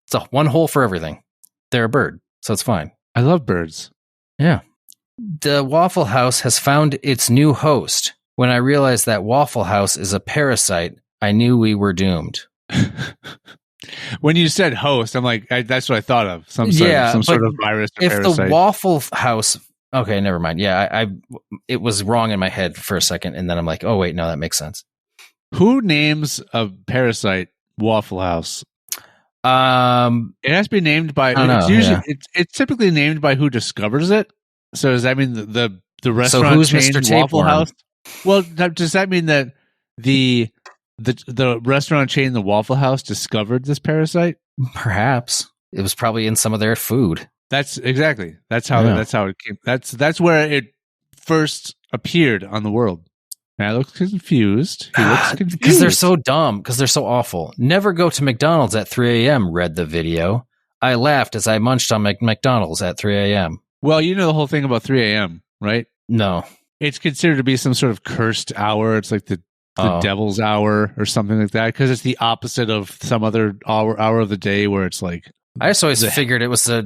It's one hole for everything. They're a bird, so it's fine. I love birds. Yeah. The Waffle House has found its new host. When I realized that Waffle House is a parasite, I knew we were doomed. When you said host, I'm like, that's what I thought of. Some sort of virus or parasite. If the Waffle House... Okay, never mind. Yeah, it was wrong in my head for a second, and then I'm like, oh, wait, no, that makes sense. Who names a parasite Waffle House? It has to be named by... It's typically named by who discovers it. So does that mean the restaurant chain Waffle House? Well, does that mean that the restaurant chain, the Waffle House, discovered this parasite? Perhaps it was probably in some of their food. That's how it came. That's where it first appeared on the world. Now looks confused. He looks confused because they're so dumb. Because they're so awful. Never go to McDonald's at 3 a.m. Read the video. I laughed as I munched on McDonald's at 3 a.m. Well, you know the whole thing about 3 a.m., right? No. It's considered to be some sort of cursed hour. It's like the devil's hour or something like that, because it's the opposite of some other hour of the day where it's like... I just always figured it was a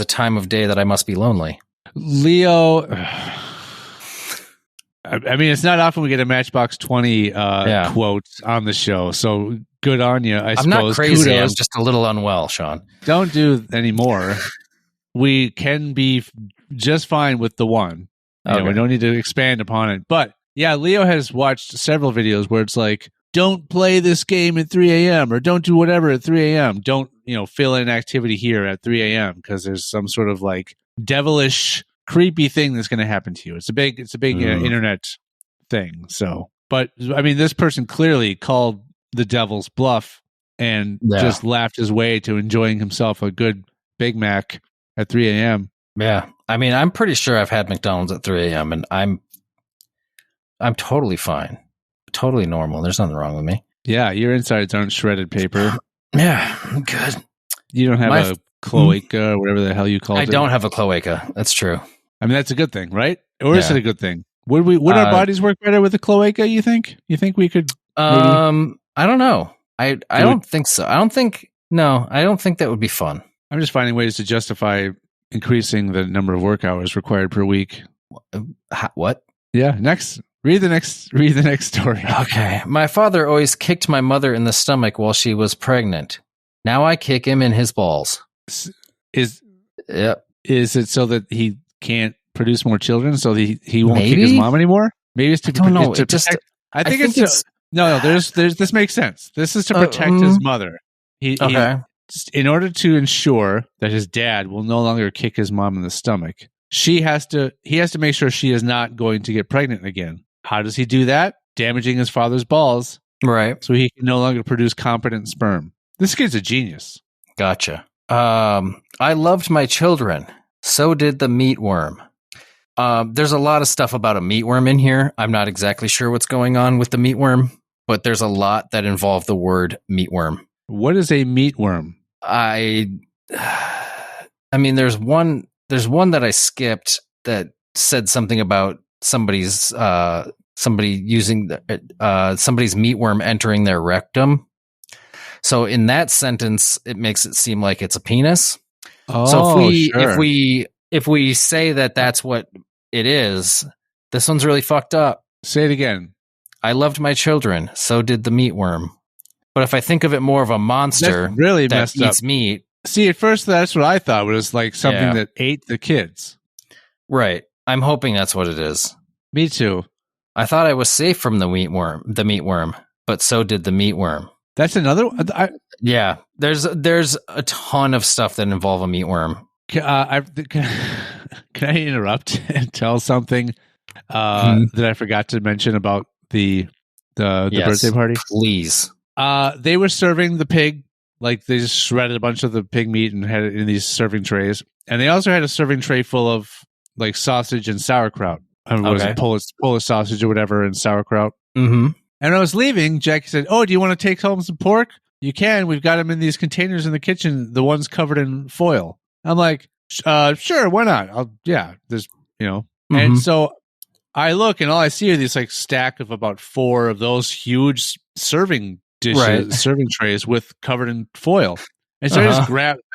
time of day that I must be lonely. Leo... I mean, it's not often we get a Matchbox 20 quote on the show, so good on you, I suppose. I'm not crazy. Kudos. I'm just a little unwell, Sean. Don't do any more. We can be just fine with the one. Okay. We don't need to expand upon it. But yeah, Leo has watched several videos where it's like, don't play this game at 3 a.m. or don't do whatever at 3 a.m. Don't, fill in activity here at 3 a.m. because there's some sort of like devilish, creepy thing that's going to happen to you. It's a big internet thing. So, but I mean, this person clearly called the devil's bluff and just laughed his way to enjoying himself a good Big Mac at 3 a.m. Yeah. I mean, I'm pretty sure I've had McDonald's at 3 a.m. and I'm totally fine. Totally normal. There's nothing wrong with me. Yeah. Your insides aren't shredded paper. Yeah. I'm good. You don't have a cloaca or whatever the hell you call it. I don't have a cloaca. That's true. I mean, that's a good thing, right? Or is it a good thing? Would our bodies work better with a cloaca, you think? You think we could? I don't know. I don't think so. I don't think that would be fun. I'm just finding ways to justify increasing the number of work hours required per week. What? Yeah. Read the next story. Okay. My father always kicked my mother in the stomach while she was pregnant. Now I kick him in his balls. Is it so that he can't produce more children, so he won't kick his mom anymore? Maybe it's to protect. I think it's no. There's this makes sense. This is to protect his mother. He in order to ensure that his dad will no longer kick his mom in the stomach. He has to make sure she is not going to get pregnant again. How does he do that? Damaging his father's balls, right? So he can no longer produce competent sperm. This kid's a genius. Gotcha. I loved my children. So did the meatworm. There's a lot of stuff about a meatworm in here. I'm not exactly sure what's going on with the meatworm, but there's a lot that involve the word meatworm. What is a meatworm? I mean, there's one that I skipped that said something about somebody using somebody's meatworm entering their rectum. So in that sentence, it makes it seem like it's a penis. Oh, so sure. if we say that that's what it is, this one's really fucked up. Say it again. I loved my children. So did the meatworm. But if I think of it more of a monster that's really that messed eats up. Meat. See, at first that's what I thought was like something that ate the kids. Right. I'm hoping that's what it is. Me too. I thought I was safe from the meatworm, but so did the meatworm. That's another. Yeah. There's a ton of stuff that involve a meatworm. Can I interrupt and tell something that I forgot to mention about the birthday party? Please. They were serving the pig, like they just shredded a bunch of the pig meat and had it in these serving trays, and they also had a serving tray full of like sausage and sauerkraut. Was it Polish sausage or whatever and sauerkraut? Mm-hmm. And I was leaving. Jackie said, "Oh, do you want to take home some pork? You can. We've got them in these containers in the kitchen. The ones covered in foil." I'm like, "Sure, why not? There's And so I look, and all I see are these like stack of about 4 of those huge serving dishes, serving trays with covered in foil. And so I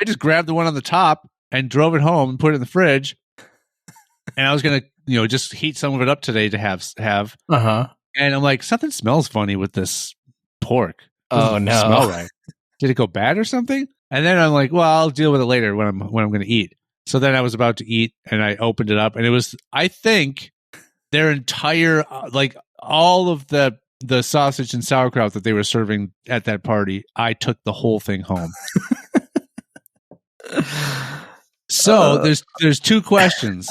just grabbed the one on the top and drove it home and put it in the fridge. And I was gonna, just heat some of it up today to have. And I'm like, something smells funny with this pork. Doesn't smell right. Did it go bad or something? And then I'm like, well, I'll deal with it later when I'm going to eat. So then I was about to eat, and I opened it up, and it was, I think, their entire like all of the sausage and sauerkraut that they were serving at that party. I took the whole thing home. So there's 2 questions.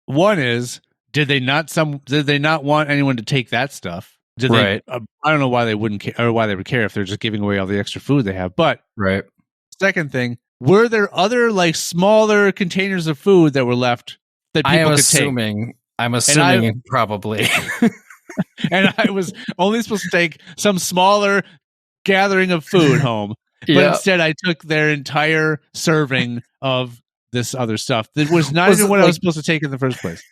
One is, did they not want anyone to take that stuff? Did they? I don't know why they wouldn't care, or why they would care if they're just giving away all the extra food they have. But second thing, were there other like smaller containers of food that were left that people could take? I'm assuming probably. And I was only supposed to take some smaller gathering of food home, but instead I took their entire serving of this other stuff that was not even what I was supposed to take in the first place.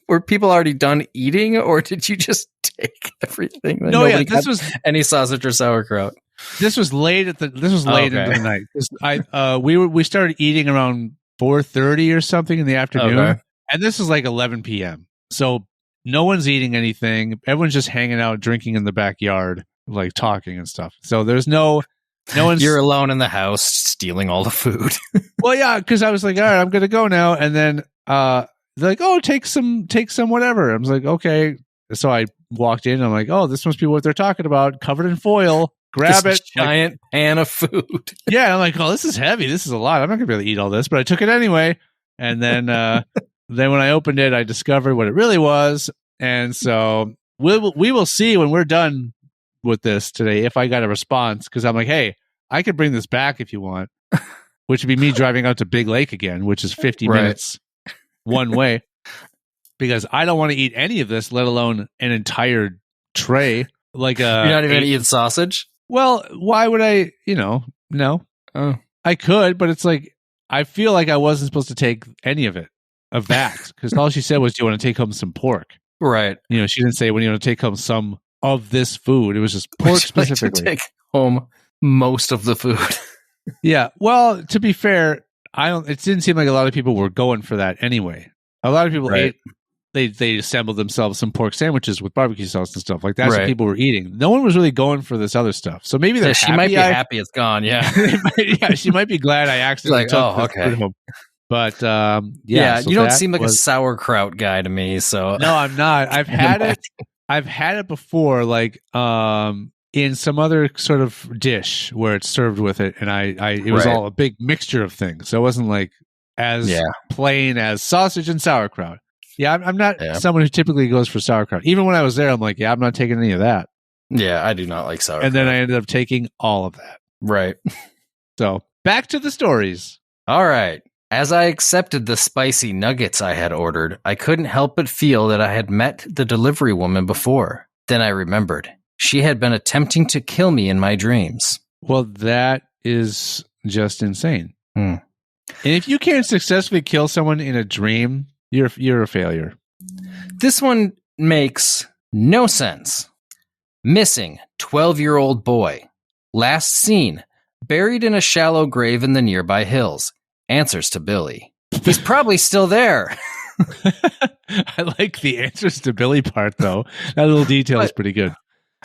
Were people already done eating, or did you just take everything? This was any sausage or sauerkraut. This was late into the night. We started eating around 4:30 or something in the afternoon, and this was like 11 p.m. So no one's eating anything. Everyone's just hanging out, drinking in the backyard, like talking and stuff. So there's no one's. You're alone in the house, stealing all the food. Well, yeah, because I was like, all right, I'm gonna go now, and then they're like, oh, take some whatever. I was like, okay. So I walked in. And I'm like, oh, this must be what they're talking about. Covered in foil. Grab it. Giant pan of food. Yeah, I'm like, oh, this is heavy. This is a lot. I'm not gonna be able to eat all this, but I took it anyway. And then then when I opened it, I discovered what it really was. And so we will see when we're done with this today if I got a response, because I'm like, hey, I could bring this back if you want, which would be me driving out to Big Lake again, which is 50 minutes one way, because I don't want to eat any of this, let alone an entire tray. Like you're not even gonna eat sausage? Well, why would I? No. Oh, I could, but it's like I feel like I wasn't supposed to take any of that, because all she said was, "Do you want to take home some pork?" Right. She didn't say when you want to take home some of this food. It was just pork specifically. Like to take home most of the food. Yeah. Well, to be fair, it didn't seem like a lot of people were going for that anyway. A lot of people ate they assembled themselves some pork sandwiches with barbecue sauce and stuff. Like, that's what people were eating. No one was really going for this other stuff. So maybe she might be happy it's gone. Yeah. She might be glad I actually took this food home. But so you don't seem like a sauerkraut guy to me. So no, I'm not. I've had it. I've had it before, like in some other sort of dish where it's served with it, and it was all a big mixture of things. So it wasn't like as plain as sausage and sauerkraut. Yeah, I'm not someone who typically goes for sauerkraut. Even when I was there, I'm like, I'm not taking any of that. Yeah, I do not like sauerkraut. And then I ended up taking all of that. Right. So back to the stories. All right. As I accepted the spicy nuggets I had ordered, I couldn't help but feel that I had met the delivery woman before. Then I remembered. She had been attempting to kill me in my dreams. Well, that is just insane. And if you can't successfully kill someone in a dream, you're a failure. This one makes no sense. Missing 12-year-old boy. Last seen, buried in a shallow grave in the nearby hills. Answers to Billy. He's probably still there. I like the answers to Billy part, though. That little detail is pretty good.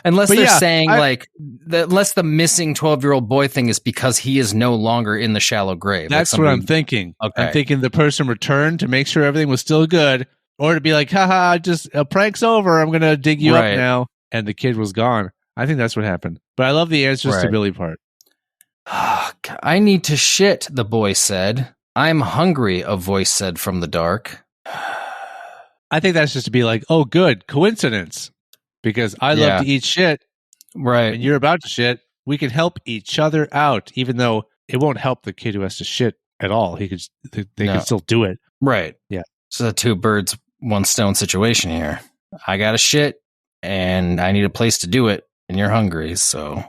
Unless they're saying, unless the missing 12-year-old boy thing is because he is no longer in the shallow grave. That's what I'm thinking. Okay. I'm thinking the person returned to make sure everything was still good, or to be like, haha, just a prank's over. I'm going to dig you up now. And the kid was gone. I think that's what happened. But I love the answers to Billy part. I need to shit, the boy said. I'm hungry, a voice said from the dark. I think that's just to be like, oh, good, coincidence. Because I love to eat shit. Right. And you're about to shit. We can help each other out, even though it won't help the kid who has to shit at all. They can still do it. Right. Yeah. So the 2 birds, 1 stone situation here. I got to shit, and I need a place to do it, and you're hungry, so...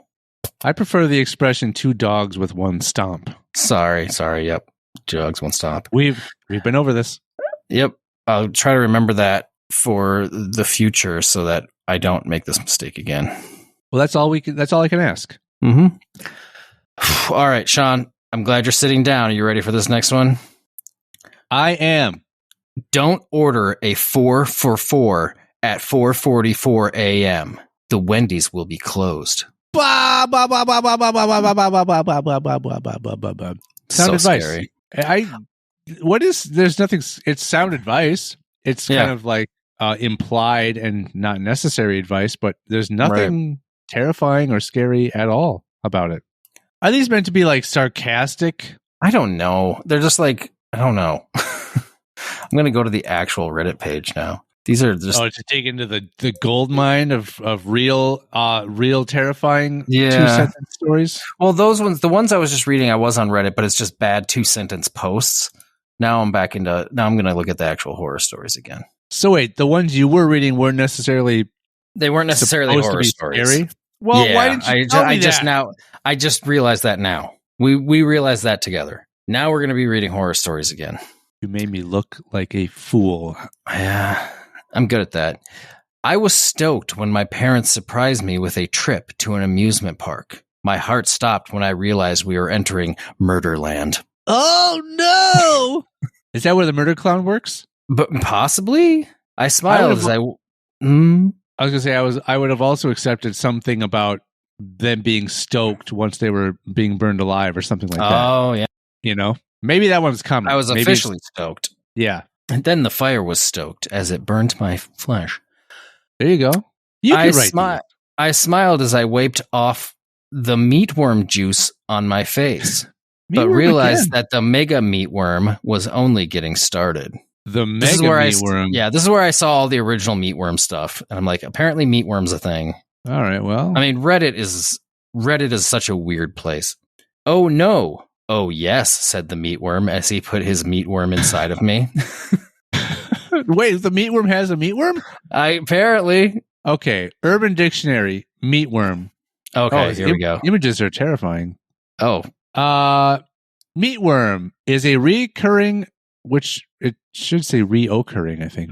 I prefer the expression 2 dogs with 1 stomp. Sorry. Yep. 2 dogs, 1 stomp. We've been over this. Yep. I'll try to remember that for the future so that I don't make this mistake again. Well, that's all I can ask. Mm-hmm. All right, Sean, I'm glad you're sitting down. Are you ready for this next one? I am. Don't order a 4 for $4 at 4:44 a.m. The Wendy's will be closed. Sound advice. Scary. There's nothing. It's sound advice. It's kind of like implied and not necessary advice, but there's nothing terrifying or scary at all about it. Are these meant to be like sarcastic? I don't know. They're just like, I don't know. I'm going to go to the actual Reddit page now. These are just to dig into the gold mine of real terrifying 2-sentence stories. Well, those ones, the ones I was just reading, I was on Reddit, but it's just bad 2-sentence posts. Now I'm going to look at the actual horror stories again. So wait, the ones you were reading weren't necessarily horror stories. Scary? Well, why didn't you tell me that? I just realized that now. We realized that together. Now we're going to be reading horror stories again. You made me look like a fool. Yeah. I'm good at that. I was stoked when my parents surprised me with a trip to an amusement park. My heart stopped when I realized we were entering Murderland. Oh, no! Is that where the murder clown works? But possibly? I smiled as I was going to say, I would have also accepted something about them being stoked once they were being burned alive or something like that. Oh, yeah. You know? Maybe that one's coming. I was officially stoked. Yeah. And then the fire was stoked as it burned my flesh. There you go. I smiled as I wiped off the meatworm juice on my face, but realized that the mega meatworm was only getting started. The mega meatworm? This is where I saw all the original meatworm stuff. And I'm like, apparently meatworm's a thing. All right, well. I mean, Reddit is such a weird place. Oh, no. Oh, yes, said the meatworm as he put his meatworm inside of me. Wait, the meatworm has a meatworm? Apparently. Okay, Urban Dictionary, meatworm. Okay, here we go. Images are terrifying. Oh. Meatworm is a recurring, which it should say reoccurring, I think,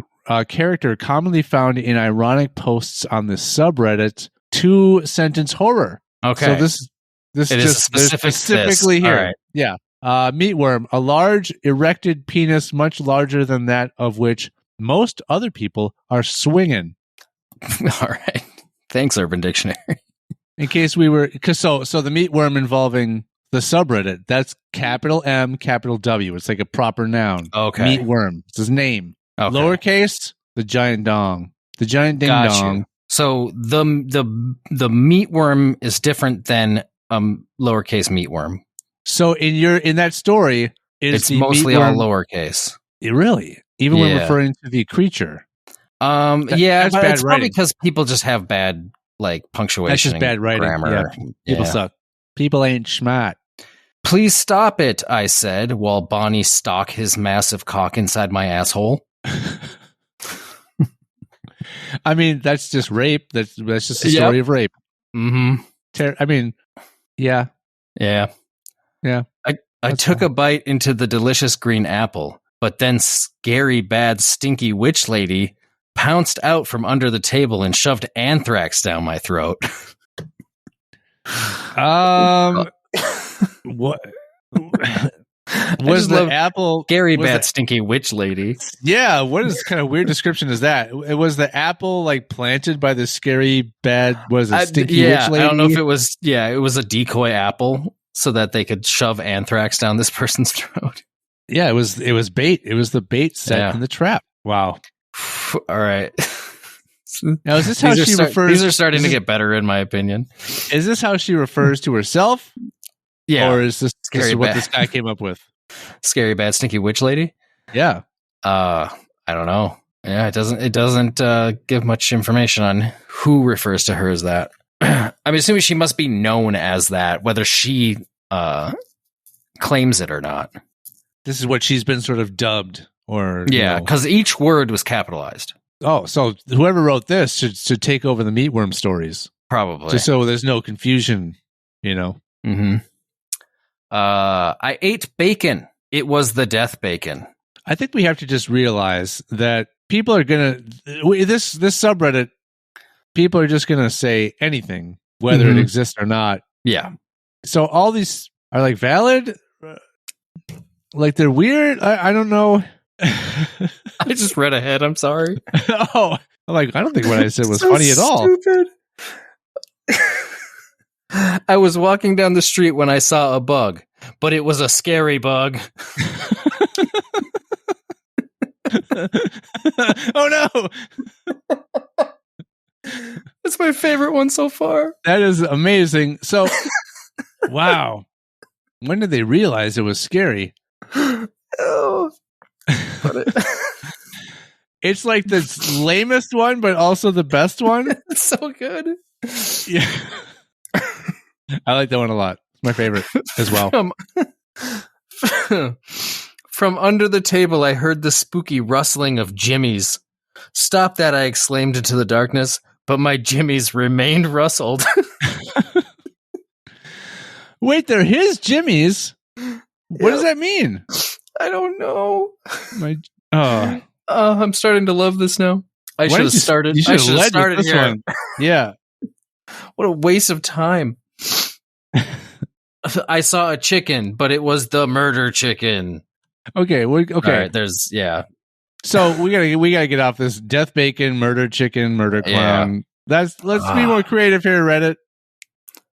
character commonly found in ironic posts on the subreddit 2-sentence horror. Okay. So this is just specifically here. Right. Yeah. Meatworm, a large erected penis much larger than that of which Most other people are swinging. All right. Thanks, Urban Dictionary. In case we were, so the meatworm involving the subreddit, that's capital M, capital W. It's like a proper noun. Okay. Meatworm. It's his name. Okay. Lowercase, the giant dong. The giant ding dong. So the meatworm is different than lowercase meatworm. So in that story, it's mostly all lowercase. Really? Even when referring to the creature. That's but it's probably because people just have bad punctuation. That's just bad writing. Grammar. Yeah. People suck. People ain't smart. Please stop it, I said, while Bonnie stuck his massive cock inside my asshole. I mean, that's just rape. That's just a story of rape. Mm-hmm. I mean, yeah. Yeah. Yeah. I took a bite into the delicious green apple, but then scary, bad, stinky witch lady pounced out from under the table and shoved anthrax down my throat. What was the apple? Scary, bad, stinky witch lady. Yeah, what is kind of weird description is that? It was the apple planted by the scary, bad, stinky witch lady? I don't know if it was. Yeah, it was a decoy apple so that they could shove anthrax down this person's throat. Yeah, it was bait. It was the bait set in the trap. Wow. All right. Now, is this how she refers? These are starting to get better, in my opinion. Is this how she refers to herself? Yeah. Or is this what this guy came up with? Scary, bad, stinky witch lady? Yeah. I don't know. Yeah, it doesn't give much information on who refers to her as that. I'm assuming she must be known as that, whether she claims it or not. This is what she's been sort of dubbed, or because each word was capitalized. Oh, so whoever wrote this should take over the meatworm stories, probably, just so there's no confusion. Mm-hmm. I ate bacon. It was the death bacon. I think we have to just realize that people are gonna this subreddit. People are just gonna say anything, whether it exists or not. Yeah. So all these are valid. They're weird. I don't know. I just read ahead. I'm sorry. Oh, I don't think what I said was so funny at all. Stupid. I was walking down the street when I saw a bug, but it was a scary bug. Oh no. That's my favorite one so far. That is amazing. So, wow. When did they realize it was scary? Oh. It's the lamest one, but also the best one. It's so good. Yeah. I like that one a lot. It's my favorite as well. From under the table, I heard the spooky rustling of Jimmies. Stop that, I exclaimed into the darkness, but my Jimmies remained rustled. Wait, they're his Jimmies? What does that mean? I don't know. I'm starting to love this now. I should have started. You should have started this here. one. Yeah. What a waste of time. I saw a chicken, but it was the murder chicken. Okay. Okay. All right, So we gotta get off this death bacon, murder chicken, murder clown. Yeah. Let's be more creative here, Reddit.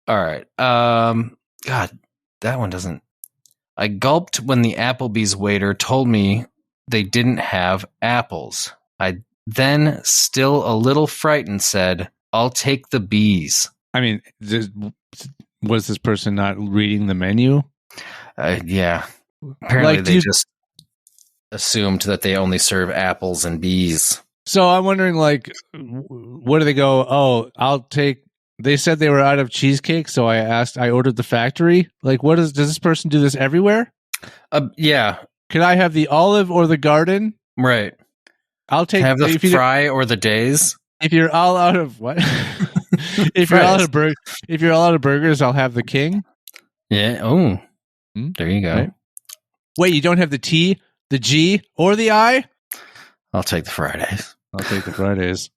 All right. God, that one doesn't. I gulped when the Applebee's waiter told me they didn't have apples. I then, still a little frightened, said, "I'll take the bees." I mean, was this person not reading the menu? Yeah. Apparently they just assumed that they only serve apples and bees. So I'm wondering, what do they go? Oh, I'll take. They said they were out of cheesecake, so I ordered the factory. Does this person do this everywhere? Yeah. Can I have the olive or the garden? Right. I'll take. Have the fry or the days. If you're all out of what? If you're all out of burgers, I'll have the king. Yeah. Oh, there you go. Right. Wait, you don't have the T, the G, or the I? I'll take the Fridays. I'll take the Fridays.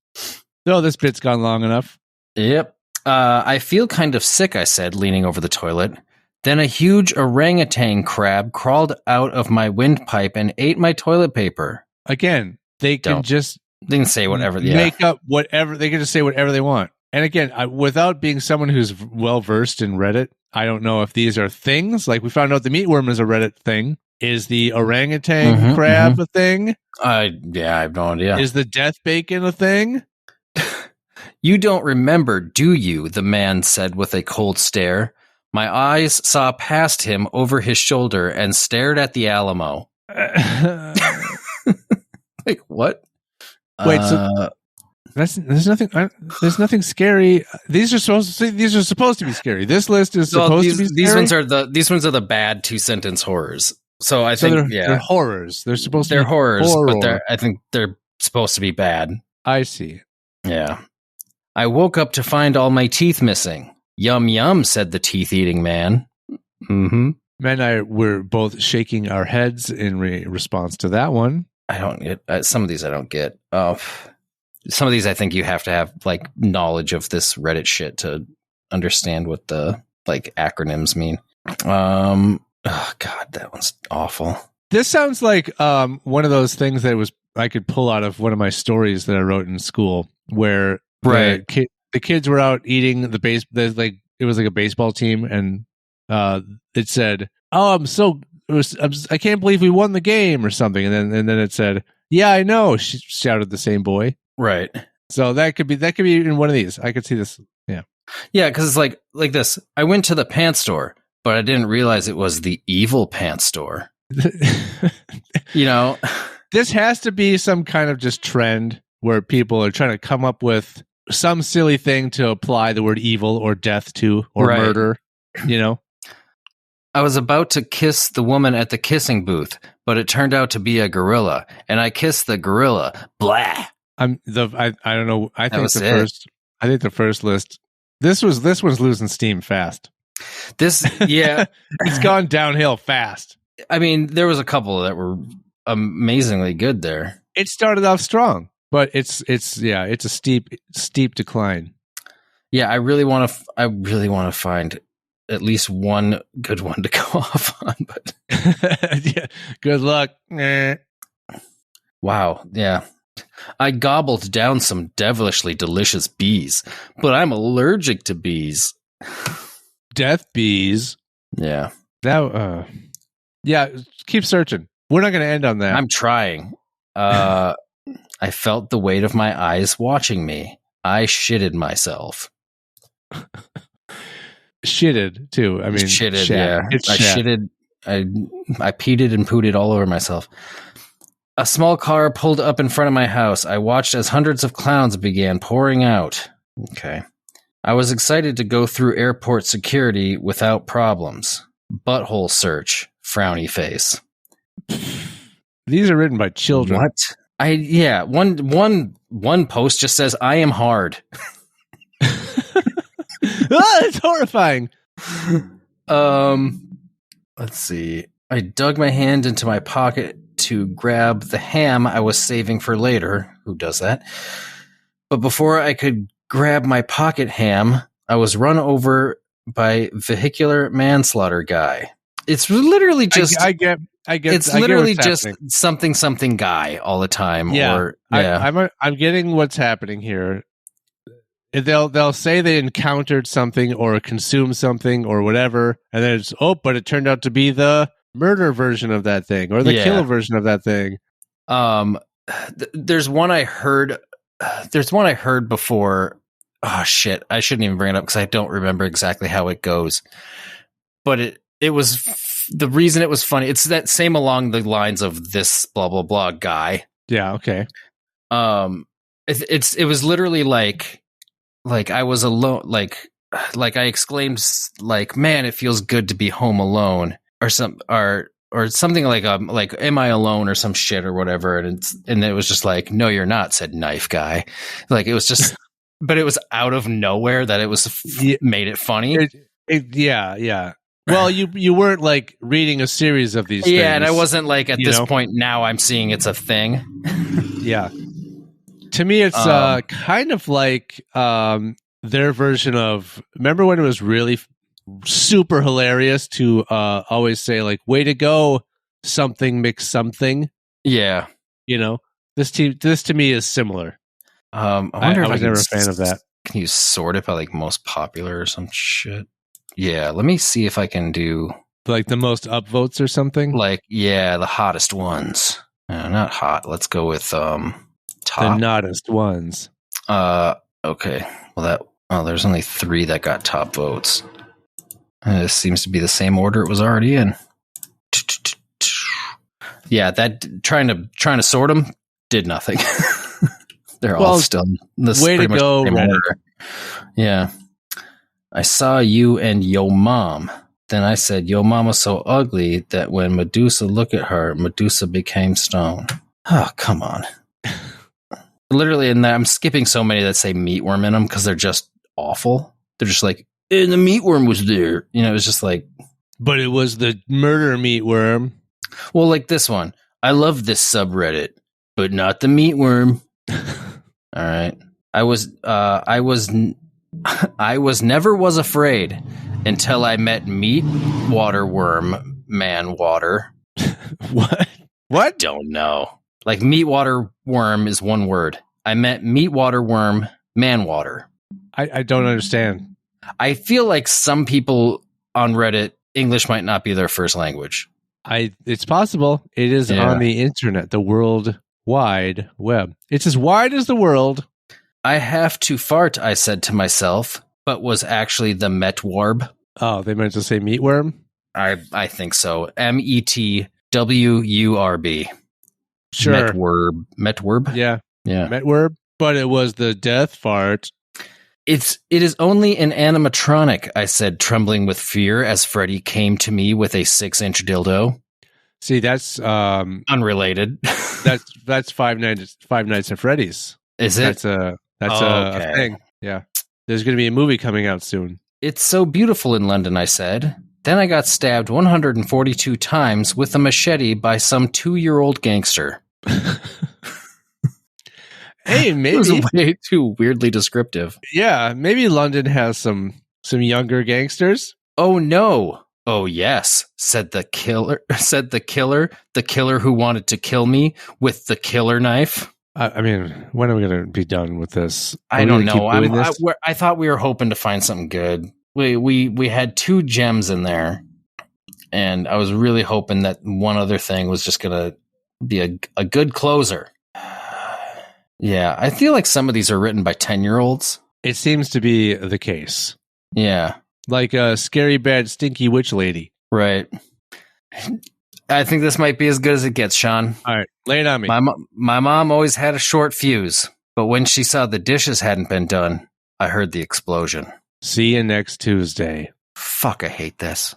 No, this bit's gone long enough. Yep. I feel kind of sick, I said, leaning over the toilet. Then a huge orangutan crab crawled out of my windpipe and ate my toilet paper. Again, they can just they can say whatever. Make up whatever. They can just say whatever they want. And again, without being someone who's well versed in Reddit, I don't know if these are things. Like we found out the meatworm is a Reddit thing. Is the orangutan crab a thing? I have no idea. Is the death bacon a thing? You don't remember, do you? The man said with a cold stare. My eyes saw past him over his shoulder and stared at the Alamo. Like what? Wait, so there's nothing scary. These are supposed to be scary. This list is supposed to be scary. These ones are the bad 2-sentence horrors. So I think they're horrors. They're supposed to be horrors, but I think they're supposed to be bad. I see. Yeah. I woke up to find all my teeth missing. Yum yum, said the teeth-eating man. Mm-hmm. Men and I were both shaking our heads in response to that one. I don't get some of these. I don't get. Some of these I think you have to have like knowledge of this Reddit shit to understand what the like acronyms mean. Oh God, that one's awful. This sounds like one of those things that I could pull out of one of my stories that I wrote in school, where the kids were out eating it was like a baseball team, and it said, "Oh, I can't believe we won the game," or something, and then it said, "Yeah, I know," shouted the same boy. Right. So that could be in one of these. I could see this. Yeah. Yeah, because it's like this. I went to the pants store, but I didn't realize it was the evil pants store. You know, this has to be some kind of just trend where people are trying to come up with some silly thing to apply the word evil or death to, or murder, you know? I was about to kiss the woman at the kissing booth, but it turned out to be a gorilla, and I kissed the gorilla. Blah. I don't know. I think the first list. This one's losing steam fast. It's gone downhill fast. I mean, there was a couple that were amazingly good there. It started off strong, but it's a steep decline. Yeah, I really want to find at least one good one to go off on, but yeah, good luck. Wow, yeah. I gobbled down some devilishly delicious bees, but I'm allergic to bees. Death bees. Yeah. Yeah, keep searching. We're not going to end on that. I'm trying. I felt the weight of my eyes watching me. I shitted myself. Shitted, too. I mean, shitted, yeah. Shitted. I peated and pooted all over myself. A small car pulled up in front of my house. I watched as hundreds of clowns began pouring out. Okay. I was excited to go through airport security without problems. Butthole search. Frowny face. These are written by children. What? One post just says, "I am hard." It's horrifying. Let's see. I dug my hand into my pocket to grab the ham I was saving for later. Who does that? But before I could grab my pocket ham, I was run over by vehicular manslaughter guy. It's literally just I get it's literally just happening. something guy all the time. Yeah. I'm getting what's happening here. They'll say they encountered something or consumed something or whatever, and then it's but it turned out to be the murder version of that thing or the kill version of that thing. There's one I heard. There's one I heard before. Oh shit! I shouldn't even bring it up because I don't remember exactly how it goes. But it was the reason it was funny. It's that same along the lines of this blah blah blah guy. Yeah. Okay. It was literally like I was alone. Like I exclaimed like, "Man, it feels good to be home alone," or something like "Am I alone?" or some shit or whatever. And it was just like, "No, you're not," said Knife Guy. Like it was just, but it was out of nowhere that it was made it funny. Yeah. Well, you weren't like reading a series of these things. Yeah, and I wasn't like at this point now I'm seeing it's a thing. Yeah. To me, it's kind of like their version of, remember when it was really super hilarious to always say like, "Way to go, something mix something." Yeah. You know, This to me is similar. I wonder if I was never a fan of that. Can you sort it by like most popular or some shit? Yeah, let me see if I can do like the most upvotes or something. Like, yeah, the hottest ones. No, not hot. Let's go with top. The nottest ones. Okay. Well, there's only 3 that got top votes. This seems to be the same order it was already in. Yeah, that trying to sort them did nothing. They're all still in this way to go, order. Yeah. I saw you and yo mom. Then I said, yo mama's so ugly that when Medusa looked at her, Medusa became stone. Oh, come on. Literally, and I'm skipping so many that say meatworm in them because they're just awful. They're just like, and the meatworm was there. You know, it's just like. But it was the murder meatworm. Well, like this one. I love this subreddit, but not the meatworm. All right. I was never was afraid until I met meat water worm man water. What? Don't know. Like meat water worm is one word. I met meat water worm man water. I don't understand. I feel like some people on Reddit, English might not be their first language. It's possible. It is on the internet, the World Wide Web. It's as wide as the world. I have to fart, I said to myself, but was actually the metwarb. Oh, they meant to say meatworm? I think so. METWURB. Sure. Metwerb? Yeah. Metwerb. But it was the death fart. It is only an animatronic, I said, trembling with fear as Freddy came to me with a 6-inch dildo. See, that's unrelated. that's Five Nights at Freddy's. Is it? That's a thing. Yeah. There's going to be a movie coming out soon. It's so beautiful in London, I said. Then I got stabbed 142 times with a machete by some 2-year-old gangster. Hey, maybe it was way too weirdly descriptive. Yeah, maybe London has some younger gangsters. Oh no. Oh yes, said the killer who wanted to kill me with the killer knife. I mean, when are we going to be done with this? I don't know. I thought we were hoping to find something good. We had 2 gems in there, and I was really hoping that one other thing was just going to be a good closer. Yeah, I feel like some of these are written by 10-year-olds. It seems to be the case. Yeah. Like a scary, bad, stinky witch lady. Right. I think this might be as good as it gets, Sean. All right, lay it on me. My mom always had a short fuse, but when she saw the dishes hadn't been done, I heard the explosion. See you next Tuesday. Fuck, I hate this.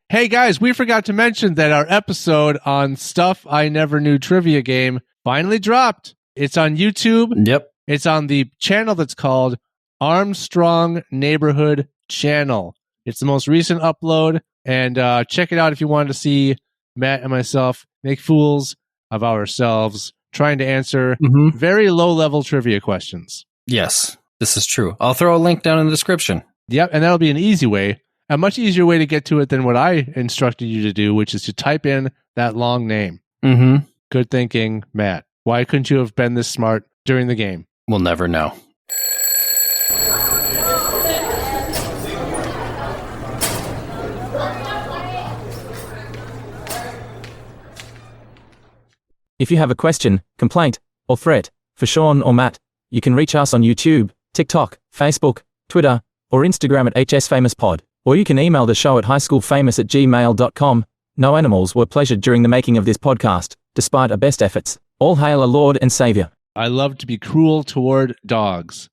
Hey guys, we forgot to mention that our episode on Stuff I Never Knew Trivia Game finally dropped. It's on YouTube. Yep. It's on the channel that's called Armstrong Neighborhood Channel. It's the most recent upload, and check it out if you wanted to see Matt and myself make fools of ourselves trying to answer very low-level trivia questions. Yes, this is true. I'll throw a link down in the description. Yep, and that'll be an easy way, a much easier way to get to it than what I instructed you to do, which is to type in that long name. Mm-hmm. Good thinking, Matt. Why couldn't you have been this smart during the game? We'll never know. If you have a question, complaint, or threat for Sean or Matt, you can reach us on YouTube, TikTok, Facebook, Twitter, or Instagram at hsfamouspod. Or you can email the show at highschoolfamous@gmail.com. No animals were pleasured during the making of this podcast, despite our best efforts. All hail our Lord and Savior. I love to be cruel toward dogs.